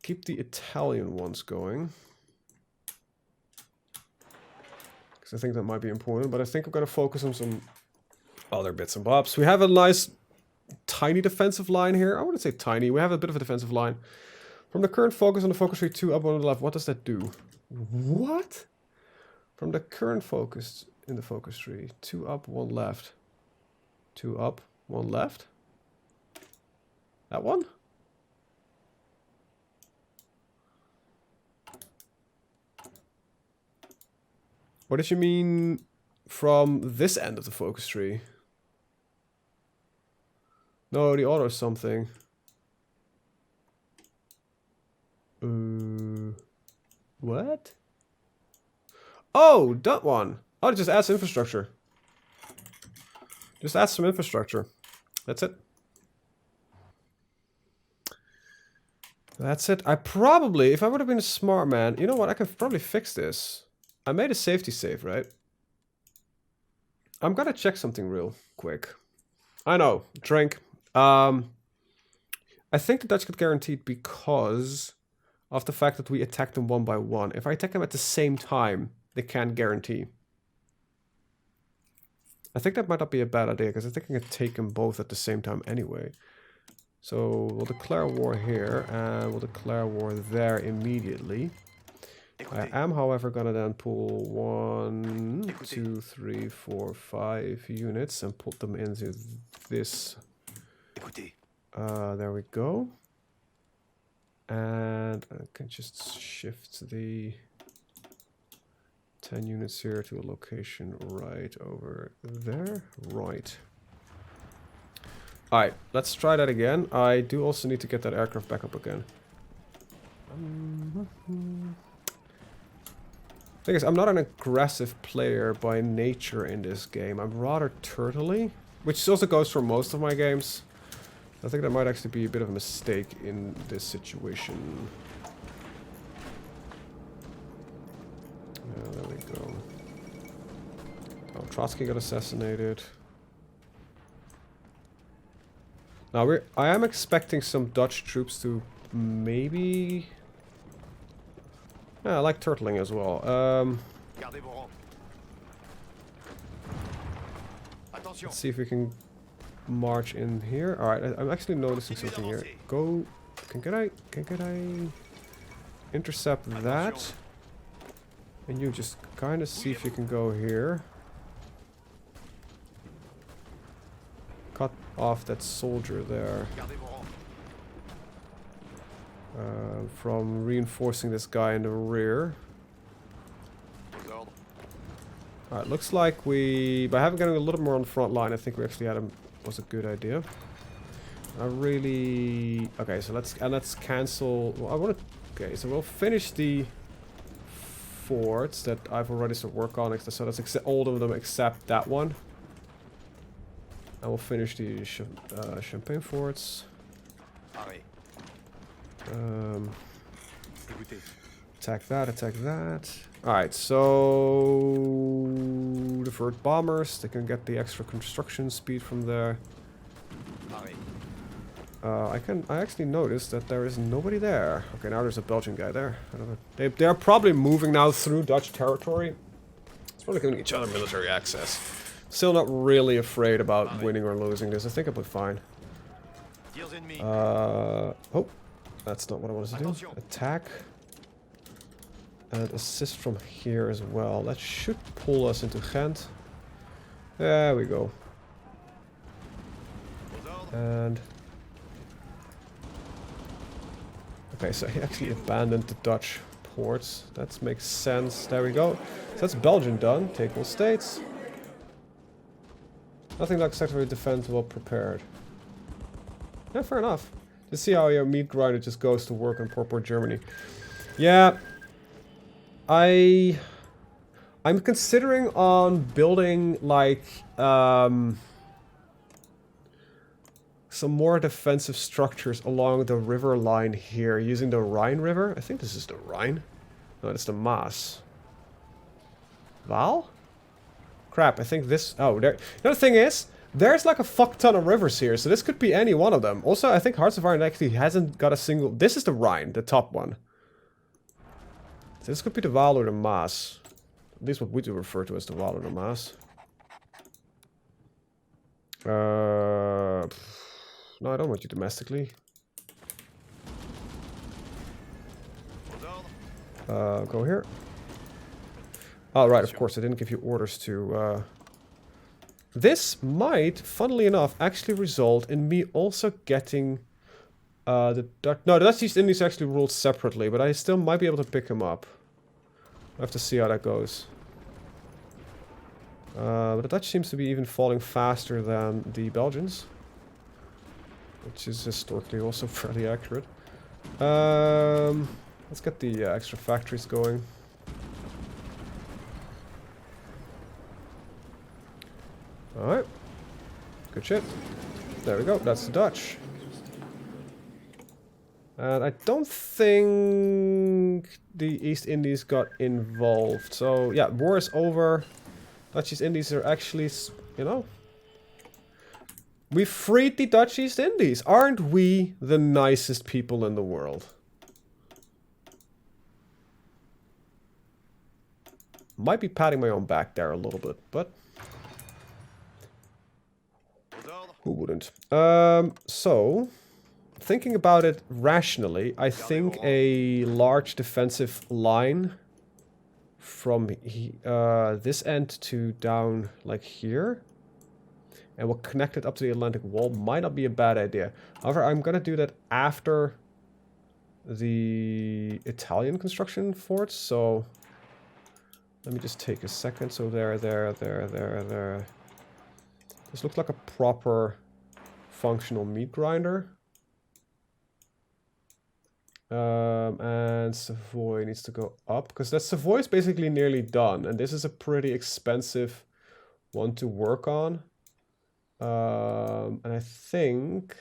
Speaker 1: keep the Italian ones going. Because I think that might be important, but I think I'm gonna focus on some other bits and bobs. We have a nice tiny defensive line here. I wouldn't say tiny, we have a bit of a defensive line. From the current focus on the focus tree 2 up on the left, what does that do? What? From the current focus in the focus tree, 2 up, 1 left. 2 up, 1 left. That one? What did you mean from this end of the focus tree? No, the auto something. What? Oh, that one. Oh, it just adds infrastructure. Just add some infrastructure. That's it. That's it. I probably, if I would have been a smart man, you know what? I could probably fix this. I made a safety save, right? I'm gonna check something real quick. I know. Drink. I think the Dutch get guaranteed because of the fact that we attack them one by one. If I attack them at the same time, they can't guarantee. I think that might not be a bad idea, because I think I can take them both at the same time anyway. So we'll declare war here, and we'll declare war there immediately. I am, however, gonna then pull 1, 2, 3, 4, 5 units and put them into this. There we go. And I can just shift the 10 units here to a location right over there. Right. Alright, let's try that again. I do also need to get that aircraft back up again. Thing is, I'm not an aggressive player by nature in this game. I'm rather turtley, which also goes for most of my games. I think that might actually be a bit of a mistake in this situation. Yeah, there we go. Oh, Trotsky got assassinated. Now I am expecting some Dutch troops to maybe... Yeah, I like turtling as well. Let's see if we can march in here. Alright, I'm actually noticing something here. Go... Can I intercept that? And you just kind of see if you can go here. cut off that soldier there
Speaker 2: Gardez vos rangs.
Speaker 1: from reinforcing this guy in the rear.
Speaker 2: Aux ordres.
Speaker 1: Alright, looks like we, by having getting a little more on the front line, I think we actually had was a good idea. I really, okay, so let's cancel. Well, I want to. Okay, so we'll finish the forts that I've already started work on. So that's all of them except that one. And we'll finish the champagne forts.
Speaker 2: Arrêt. Écoutez.
Speaker 1: Attack that, attack that. Alright, so divert bombers. They can get the extra construction speed from there.
Speaker 2: Arrêt.
Speaker 1: I actually noticed that there is nobody there. Okay, now there's a Belgian guy there. I don't know. They're probably moving now through Dutch territory. It's probably giving each other military access. Still not really afraid about winning or losing this. I think I'll be fine.
Speaker 2: Tirs ennemis.
Speaker 1: Oh, that's not what I wanted to do. Attack. And assist from here as well. That should pull us into Ghent. There we go.
Speaker 2: Aux ordres.
Speaker 1: And... okay, so he actually abandoned the Dutch ports. That makes sense. There we go. So that's Belgium done. Take all states. Nothing like secretary defense well prepared. Yeah, fair enough. To see how your meat grinder just goes to work in poor Germany. Yeah. I'm considering on building like some more defensive structures along the river line here, using the Rhine River. I think this is the Rhine. No, it's the Maas. Waal? Crap, I think this... oh, there... the other thing is, there's like a fuck ton of rivers here, so this could be any one of them. Also, I think Hearts of Iron actually hasn't got a single... this is the Rhine, the top one. So this could be the Waal or the Maas. At least what we do refer to as the Waal or the Maas. No, I don't want you domestically.
Speaker 2: Aux ordres.
Speaker 1: Go here. Oh, right, of course, I didn't give you orders to... this might, funnily enough, actually result in me also getting... the Dutch... no, the Dutch East Indies actually ruled separately, but I still might be able to pick them up. I have to see how that goes. But the Dutch seems to be even falling faster than the Belgians. Which is historically also fairly accurate. Let's get the extra factories going. Alright. Good shit. There we go. That's the Dutch. And I don't think the East Indies got involved. So, yeah, war is over. Dutch East Indies are actually, you know... we freed the Dutch East Indies. Aren't we the nicest people in the world? Might be patting my own back there a little bit, but...
Speaker 2: Aux ordres.
Speaker 1: who wouldn't? So... thinking about it rationally, I think a large defensive line from this end to down like here, and we'll connect it up to the Atlantic Wall, might not be a bad idea. However, I'm gonna do that after the Italian construction forts, so let me just take a second. So there. This looks like a proper functional meat grinder. And Savoy needs to go up, because that Savoy is basically nearly done, and this is a pretty expensive one to work on. And I think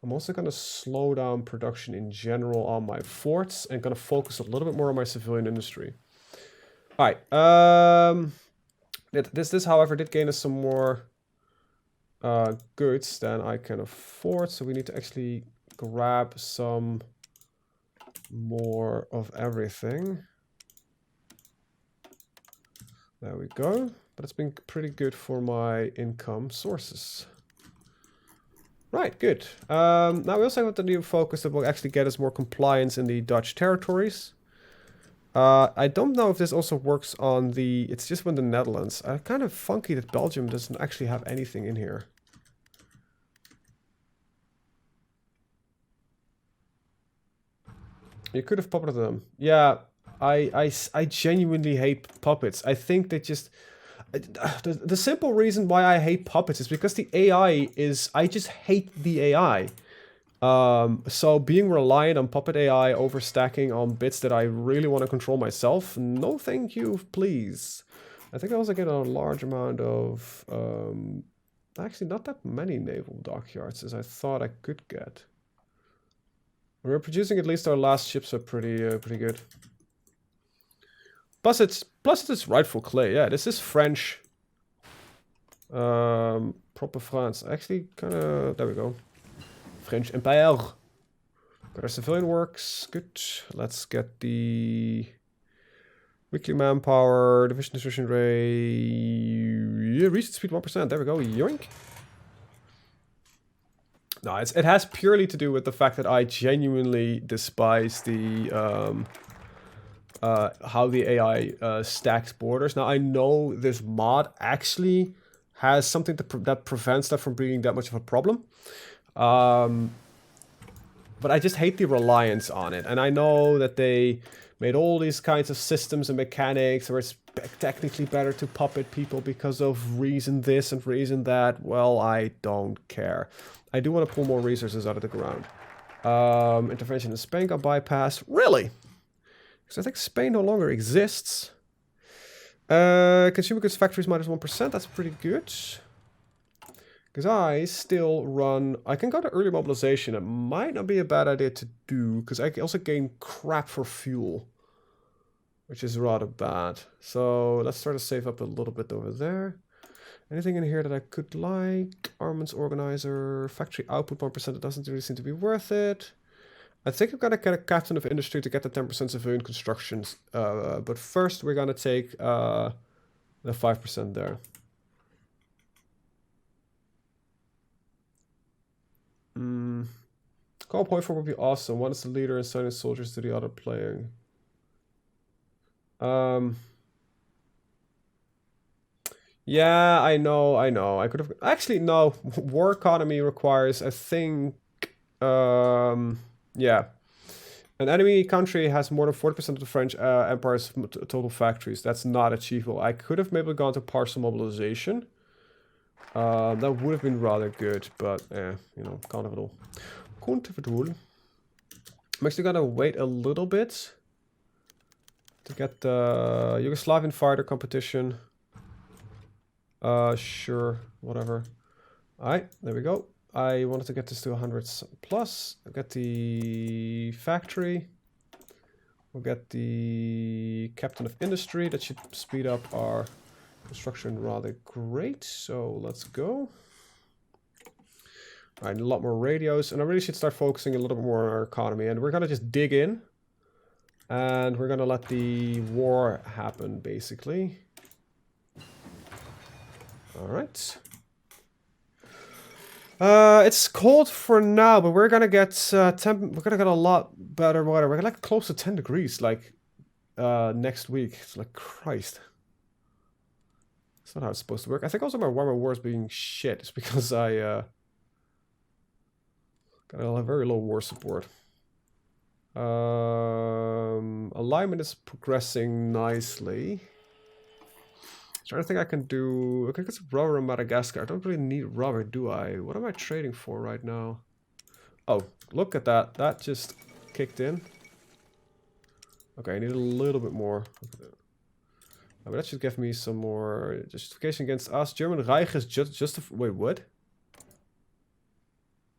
Speaker 1: I'm also going to slow down production in general on my forts and going to focus a little bit more on my civilian industry. Alright, this however did gain us some more goods than I can afford, so we need to actually grab some more of everything. There we go. But it's been pretty good for my income sources. Right, good. Now we also have the new focus that will actually get us more compliance in the Dutch territories. I don't know if this also works on the... it's just when the Netherlands. Kind of funky that Belgium doesn't actually have anything in here. You could have puppeted them. Yeah, I genuinely hate puppets. I think they just... The simple reason why I hate puppets is because the AI is... I just hate the AI. So being reliant on puppet AI overstacking on bits that I really want to control myself, no thank you, please. I think I also get a large amount of... actually, not that many naval dockyards as I thought I could get. We're producing at least our last ships are pretty good. Plus it's rightful clay. Yeah, this is French. Proper France. Actually, kind of. There we go. French Empire. Got our civilian works. Good. Let's get the weekly manpower, division distribution rate. Yeah, recent speed 1%. There we go. Yoink. No, it has purely to do with the fact that I genuinely despise the how the AI stacks borders. Now I know this mod actually has something that prevents that from being that much of a problem, but I just hate the reliance on it. And I know that they made all these kinds of systems and mechanics where it's technically better to puppet people because of reason this and reason that. Well, I don't care. I do want to pull more resources out of the ground. Intervention in Spain got bypassed. Really? Because I think Spain no longer exists. Consumer goods factories minus 1%. That's pretty good. Because I still run... I can go to early mobilization. It might not be a bad idea to do. Because I also gain crap for fuel. Which is rather bad. So let's try to save up a little bit over there. Anything in here that I could like? Armaments organizer, factory output 1%. It doesn't really seem to be worth it. I think I'm gonna get a captain of industry to get the 10% civilian constructions. But first we're gonna take the 5% there. Call HoI4 would be awesome. One is the leader and assigning soldiers to the other playing. Yeah, I know. I could have... Actually, no. War economy requires, I think... yeah. An enemy country has more than 40% of the French Empire's total factories. That's not achievable. I could have maybe gone to partial mobilization. That would have been rather good, but you know, can't have it all. Can't have it all. I'm actually gonna wait a little bit to get the Yugoslavian fighter competition. Sure, whatever. Alright, there we go. I wanted to get this to 100 plus. I'll get the factory. We'll get the captain of industry. That should speed up our construction rather great. So let's go. Alright, a lot more radios. And I really should start focusing a little bit more on our economy. And we're going to just dig in. And we're going to let the war happen, basically. Alright. It's cold for now, but we're gonna get we're gonna get a lot better weather. We're gonna like close to 10 degrees like next week. It's like Christ. That's not how it's supposed to work. I think also my warmer war is being shit. It's because I got a very low war support. Alignment is progressing nicely. Trying to think I can do... Okay, get some rubber in Madagascar. I don't really need rubber, do I? What am I trading for right now? Oh, look at that. That just kicked in. Okay, I need a little bit more. But that should give me some more justification against us. German Reich is just... Wait, what?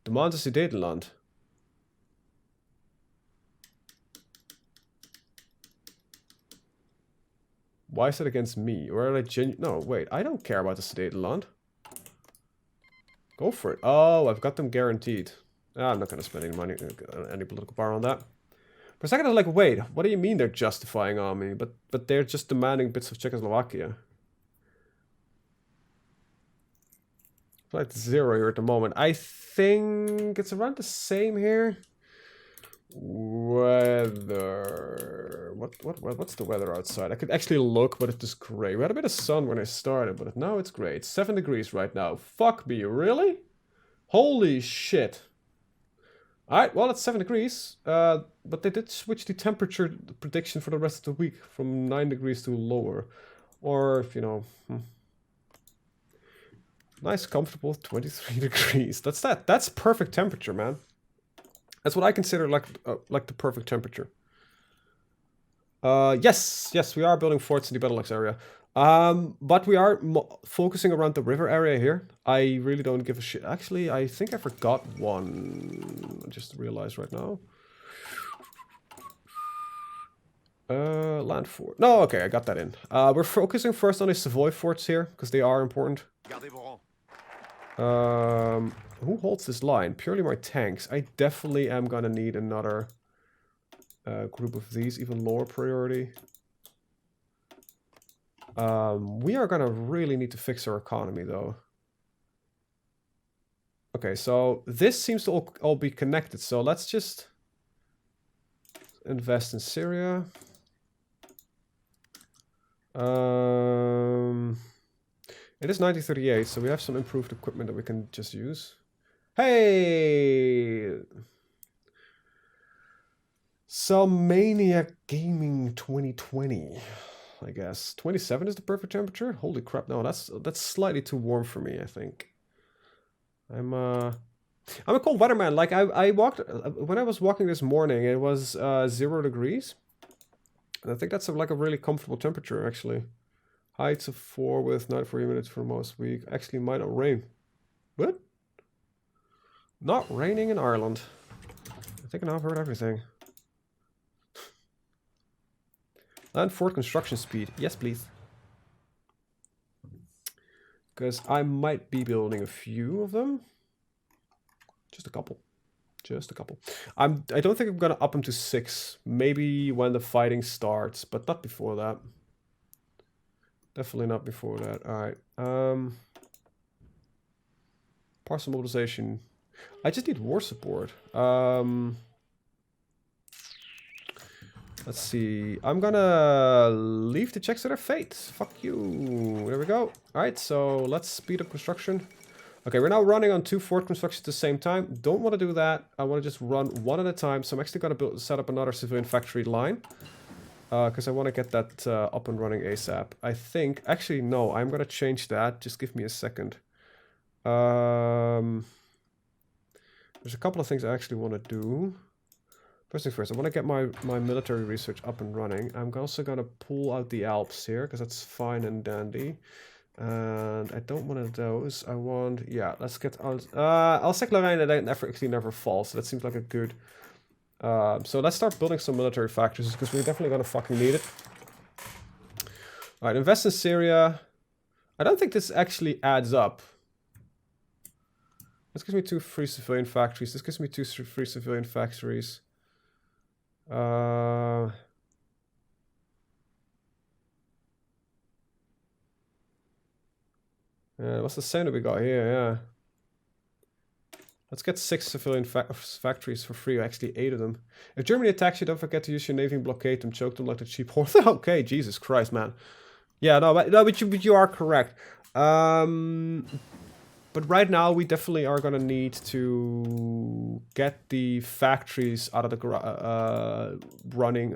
Speaker 1: Demands a Sudetenland. Why is it against me? Or are they No, wait. I don't care about the Sudetenland. Go for it. Oh, I've got them guaranteed. I'm not going to spend any money, any political power on that. For a second, I was like, wait, what do you mean they're justifying on me? But they're just demanding bits of Czechoslovakia. Flight 0 here at the moment. I think it's around the same here. Weather. What's the weather outside? I could actually look, but it's just gray. We had a bit of sun when I started, but now it's gray. It's 7 degrees right now. Fuck me, really? Holy shit. Alright, well, it's 7 degrees. But they did switch the temperature prediction for the rest of the week from 9 degrees to lower. Or, if you know... Nice, comfortable 23 degrees. That's perfect temperature, man. That's what I consider like the perfect temperature. Yes, we are building forts in the Benelux area. But we are focusing around the river area here. I really don't give a shit. Actually, I think I forgot one. I just realized right now. Land fort. No, okay, I got that in. We're focusing first on the Savoy forts here, because they are important.
Speaker 2: Gardez vos rangs.
Speaker 1: Who holds this line? Purely my tanks. I definitely am gonna need another group of these, even lower priority. We are gonna really need to fix our economy, though. Okay, so this seems to all be connected, so let's just invest in Syria. It is 1938, so we have some improved equipment that we can just use. Hey! Maniac Gaming 2020, I guess. 27 is the perfect temperature? Holy crap, no, that's slightly too warm for me, I think. I'm a cold weather man. Like, I walked... when I was walking this morning, it was 0 degrees. And I think that's like a really comfortable temperature, actually. Heights of 4 with 94 minutes for most week. Actually, might not rain. What? Not raining in Ireland. I think I've heard everything. Land fort construction speed. Yes, please. Because I might be building a few of them. Just a couple. Just a couple. I don't think I'm gonna up them to 6. Maybe when the fighting starts, but not before that. Definitely not before that. Alright. Partial mobilization. I just need war support. Let's see. I'm gonna leave the checks to their fate. Fuck you. There we go. Alright, so let's speed up construction. Okay, we're now running on 2 fort constructions at the same time. Don't want to do that. I want to just run one at a time. So I'm actually going to set up another civilian factory line. Because I want to get that up and running ASAP. I think... Actually, no. I'm going to change that. Just give me a second. There's a couple of things I actually want to do. First things first, I want to get my military research up and running. I'm also going to pull out the Alps here. Because that's fine and dandy. And I don't want those. I want... Yeah, let's get... Alsace Lorraine actually never falls. So that seems like a good... so let's start building some military factories. Because we're definitely going to fucking need it. Alright, invest in Syria. I don't think this actually adds up. This gives me 2 free civilian factories. This gives me 2 free civilian factories. What's the same that we got here? Yeah. Let's get 6 civilian factories for free. Actually, 8 of them. If Germany attacks you, don't forget to use your navy and blockade them. Choke them like the cheap horse. Okay, Jesus Christ, man. Yeah, but you are correct. But right now, we definitely are gonna need to get the factories out of the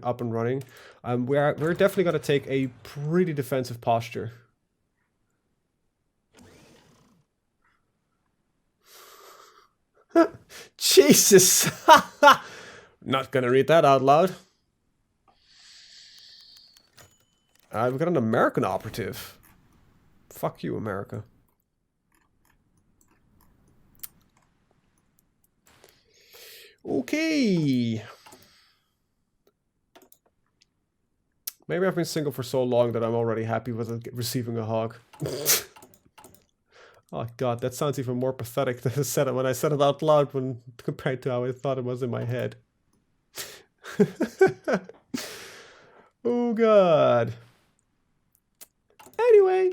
Speaker 1: up and running. We're definitely gonna take a pretty defensive posture. Jesus! Not gonna read that out loud. We've got an American operative. Fuck you, America. Okay. Maybe I've been single for so long that I'm already happy with receiving a hug. Oh god, that sounds even more pathetic than when I said it out loud when compared to how I thought it was in my head. Oh god. Anyway.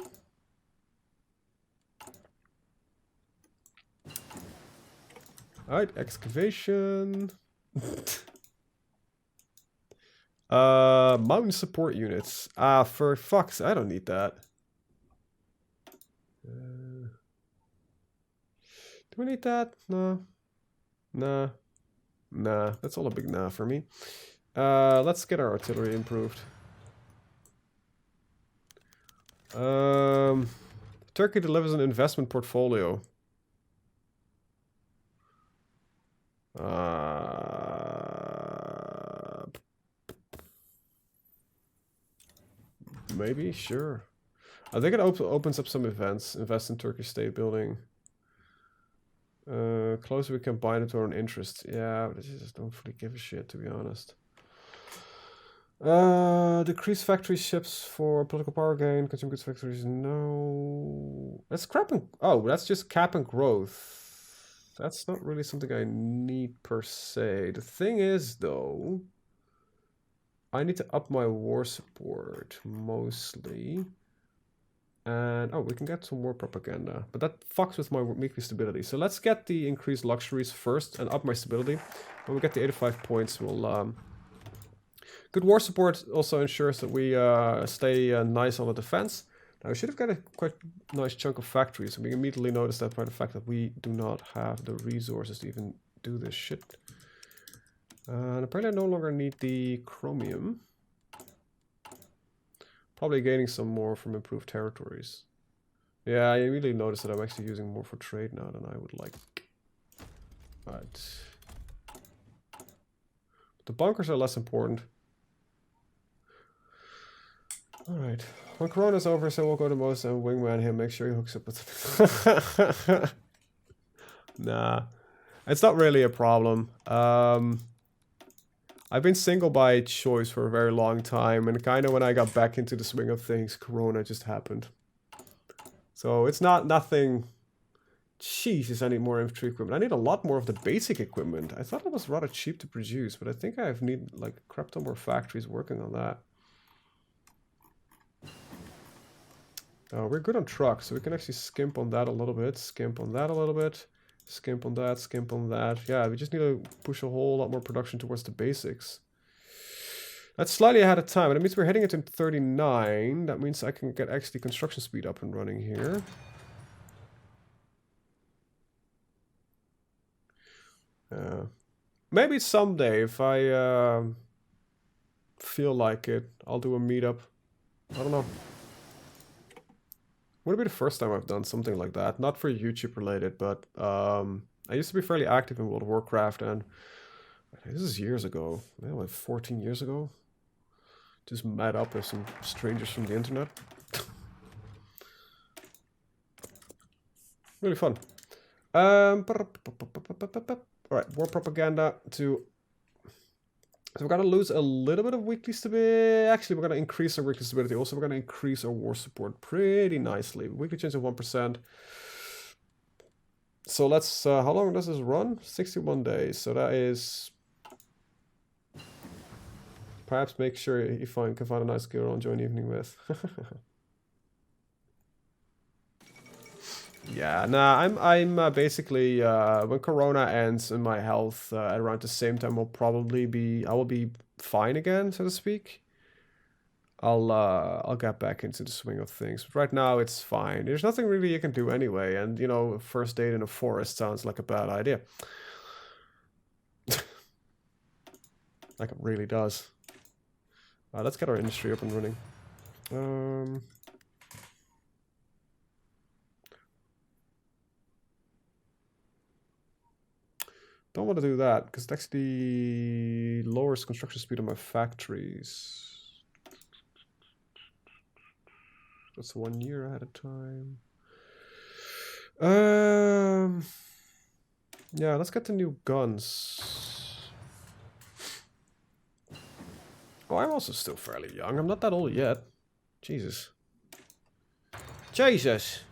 Speaker 1: Alright, excavation. Mountain support units. For fuck's I don't need that. Do we need that? No. Nah. Nah, that's all a big nah for me. Let's get our artillery improved. Turkey delivers an investment portfolio. Maybe, sure. I think it opens up some events. Invest in Turkish state building. Closer we can bind it to our own interests. Yeah, but I just don't really give a shit, to be honest. Decrease factory ships for political power gain. Consume goods factories. No. That's capping. Oh, that's just capping growth. That's not really something I need per se. The thing is, though, I need to up my war support mostly. And, oh, we can get some more propaganda. But that fucks with my weekly stability. So let's get the increased luxuries first and up my stability. When we get the 85 points, we'll... Good war support also ensures that we stay nice on the defense. Now, we should have got a quite nice chunk of factories. And we immediately notice that by the fact that we do not have the resources to even do this shit. And apparently I no longer need the chromium. Probably gaining some more from improved territories. Yeah, I immediately noticed that I'm actually using more for trade now than I would like. Right. The bunkers are less important. Alright. When Corona's over, so we'll go to Mosa and wingman him, make sure he hooks up with... Nah. It's not really a problem. I've been single by choice for a very long time, and kind of when I got back into the swing of things, Corona just happened. So it's nothing... Jesus, I need more infantry equipment. I need a lot more of the basic equipment. I thought it was rather cheap to produce, but I think I need like a crap ton more factories working on that. We're good on trucks, so we can actually skimp on that a little bit, skimp on that a little bit. Skimp on that, skimp on that. Yeah, we just need to push a whole lot more production towards the basics. That's slightly ahead of time, and that means we're heading into 39. That means I can get actually construction speed up and running here. Maybe someday, if I feel like it, I'll do a meetup. I don't know. Would it be the first time I've done something like that? Not for YouTube related, but I used to be fairly active in World of Warcraft, and this is years ago, like 14 years ago. Just met up with some strangers from the internet. Really fun. Alright, war propaganda to... So we're going to lose a little bit of weekly stability. Actually, we're going to increase our weekly stability. Also, we're going to increase our war support pretty nicely. Weekly change of 1%. So let's... how long does this run? 61 days. So that is... Perhaps make sure you can find a nice girl and join evening with. Yeah, nah, I'm basically when Corona ends and my health at around the same time will probably be I will be fine again, so to speak. I'll get back into the swing of things, but right now it's fine. There's nothing really you can do anyway, and you know, a first date in a forest sounds like a bad idea. Like it really does. Let's get our industry up and running. Don't want to do that because it actually lowers construction speed on my factories. That's 1 year ahead of time. Yeah, let's get the new guns. Oh, I'm also still fairly young. I'm not that old yet. Jesus. Jesus!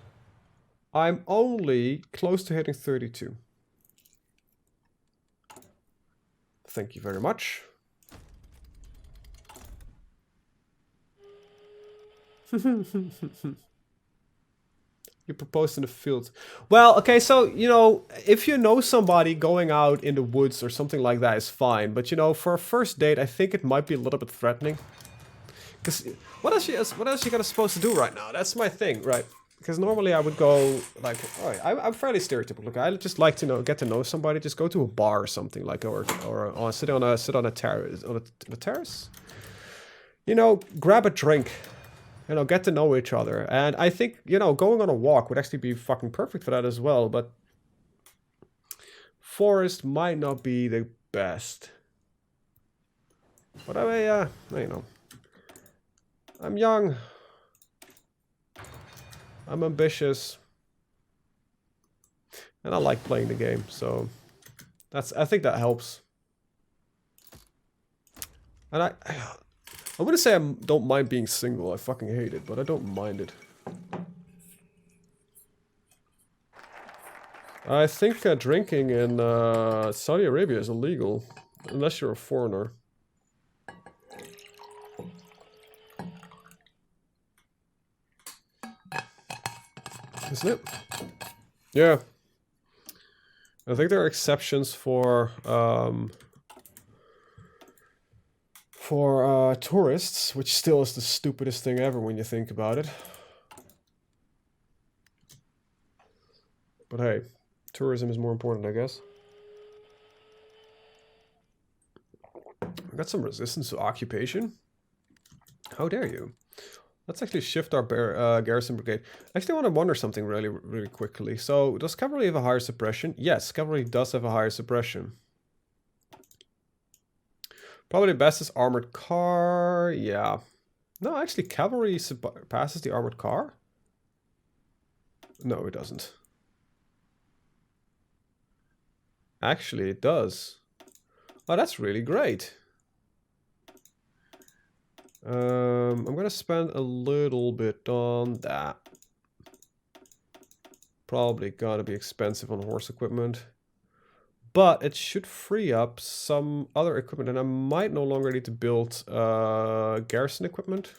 Speaker 1: I'm only close to hitting 32. Thank you very much. You proposed in the field. Well, okay, so, you know, if you know somebody going out in the woods or something like that is fine. But, you know, for a first date, I think it might be a little bit threatening. Because what else you gonna supposed to do right now? That's my thing, right? because normally I would go like, all right, I'm fairly stereotypical. Look, I just like to get to know somebody. Just go to a bar or something like, or sit on a terrace on a terrace. You know, grab a drink. You know, get to know each other. And I think, you know, going on a walk would actually be fucking perfect for that as well. But forest might not be the best. But I you know, I'm young. I'm ambitious. And I like playing the game, so I think that helps. And I wouldn't say I don't mind being single. I fucking hate it, but I don't mind it. I think drinking in Saudi Arabia is illegal, unless you're a foreigner. Isn't it? Yeah. I think there are exceptions for tourists, which still is the stupidest thing ever when you think about it. But hey, tourism is more important, I guess. I got some resistance to occupation. How dare you? Let's actually shift our garrison brigade. Actually, I want to wonder something really quickly. So, does cavalry have a higher suppression? Yes, cavalry does have a higher suppression. Probably best is armored car. Yeah. No, actually, cavalry passes the armored car. No, it doesn't. Actually, it does. Oh, that's really great. I'm gonna spend a little bit on that. Probably gonna be expensive on horse equipment. But it should free up some other equipment, and I might no longer need to build garrison equipment.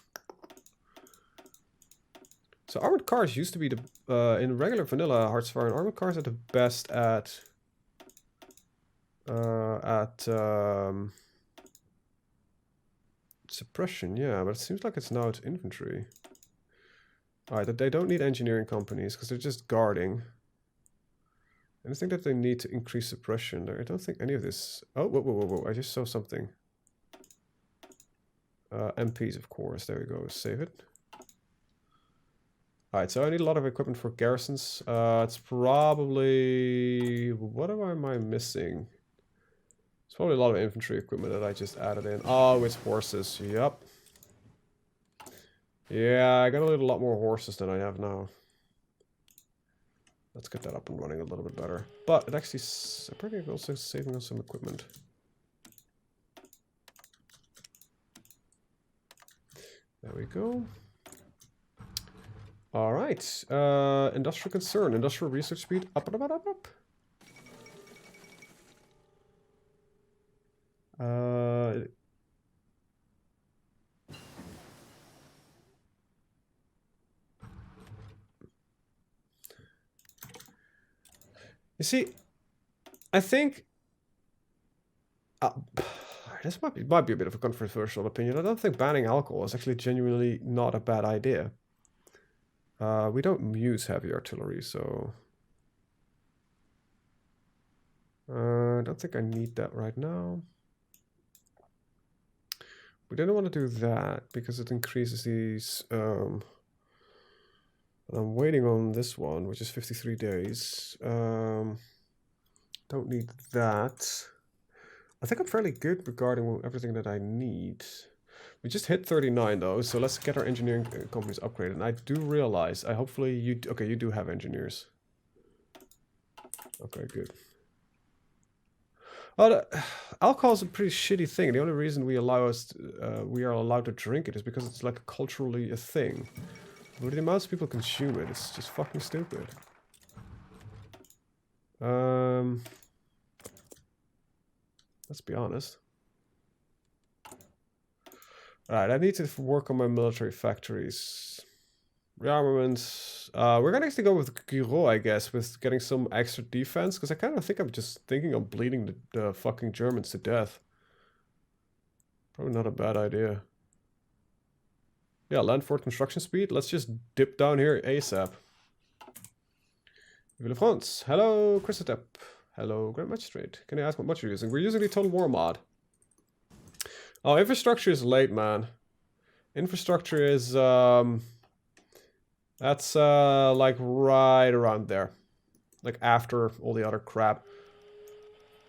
Speaker 1: So armored cars used to be the in regular vanilla Heartsfire, and armored cars are the best at suppression, yeah, but it seems like it's now infantry. Alright, they don't need engineering companies because they're just guarding. And I think that they need to increase suppression. I don't think any of this... Oh, whoa, I just saw something. MPs, of course. There we go. Save it. Alright, so I need a lot of equipment for garrisons. It's probably... What am I missing? It's probably a lot of infantry equipment that I just added in. Oh, it's horses. Yep. Yeah, I got a lot more horses than I have now. Let's get that up and running a little bit better. But it actually... I'm probably also saving us some equipment. There we go. Alright. Industrial concern. Industrial research speed. Up. You see, I think this might be a bit of a controversial opinion. I don't think banning alcohol is actually genuinely not a bad idea. We don't use heavy artillery, so I don't think I need that right now. We didn't want to do that because it increases these. I'm waiting on this one, which is 53 days. Don't need that. I think I'm fairly good regarding everything that I need. We just hit 39 though, so let's get our engineering companies upgraded. And I do realize, hopefully you... Okay, you do have engineers. Okay, good. Oh, alcohol is a pretty shitty thing. The only reason we are allowed to drink it is because it's like culturally a thing. But the amounts of people consume it, it's just fucking stupid. Let's be honest. Alright, I need to work on my military factories. Rearmaments. We're gonna actually go with Giro, I guess, with getting some extra defense, because I kind of think I'm just thinking of bleeding the fucking Germans to death. Probably not a bad idea. Yeah, land fort construction speed. Let's just dip down here ASAP. Vive France. Hello, Christotep. Hello, Grand Magistrate. Can I ask what mod you're using? We're using the Total War mod. Oh, infrastructure is late, man. Infrastructure is, that's, like, right around there. Like, after all the other crap.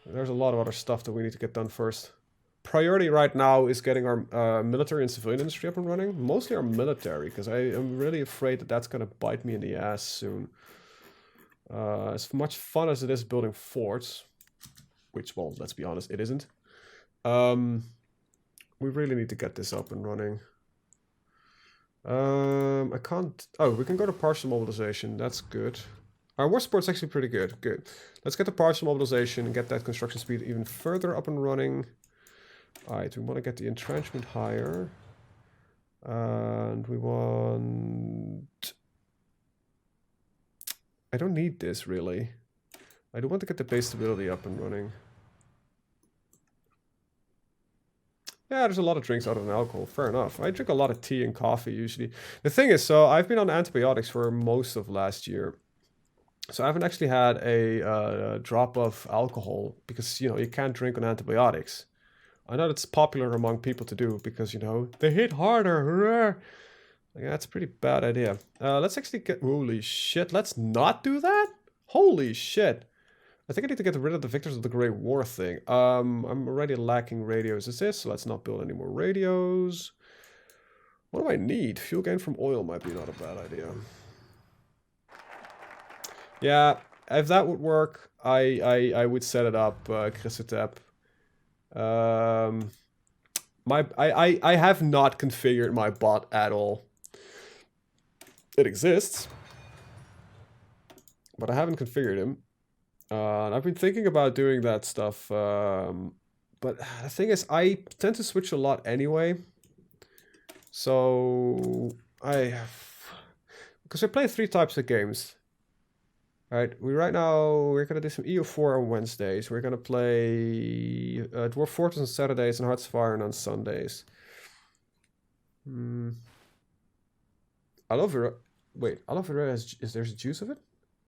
Speaker 1: There's a lot of other stuff that we need to get done first. Priority right now is getting our military and civilian industry up and running. Mostly our military, because I am really afraid that that's going to bite me in the ass soon. As much fun as it is building forts, which, well, let's be honest, it isn't. We really need to get this up and running. I can't... Oh, we can go to partial mobilization. That's good. Our war support's actually pretty good. Good. Let's get the partial mobilization and get that construction speed even further up and running. Alright, we want to get the entrenchment higher. And we want... I don't need this, really. I do want to get the base stability up and running. Yeah, there's a lot of drinks other than alcohol. Fair enough. I drink a lot of tea and coffee, usually. The thing is, so I've been on antibiotics for most of last year. So I haven't actually had a drop of alcohol because, you know, you can't drink on antibiotics. I know it's popular among people to do because, you know, they hit harder. Yeah, that's a pretty bad idea. Let's actually get... Holy shit, let's not do that? Holy shit. I think I need to get rid of the Victors of the Great War thing. I'm already lacking radios as this, so let's not build any more radios. What do I need? Fuel gain from oil might be not a bad idea. Yeah, if that would work, I would set it up, Christotep. I have not configured my bot at all. It exists, but I haven't configured him. I've been thinking about doing that stuff, but the thing is, I tend to switch a lot anyway. So because I play 3 types of games. Right, right now we're gonna do some EO4 on Wednesdays. We're gonna play Dwarf Fortress on Saturdays and Hearts of Iron on Sundays. Aloe vera. Wait, aloe vera is there's juice of it?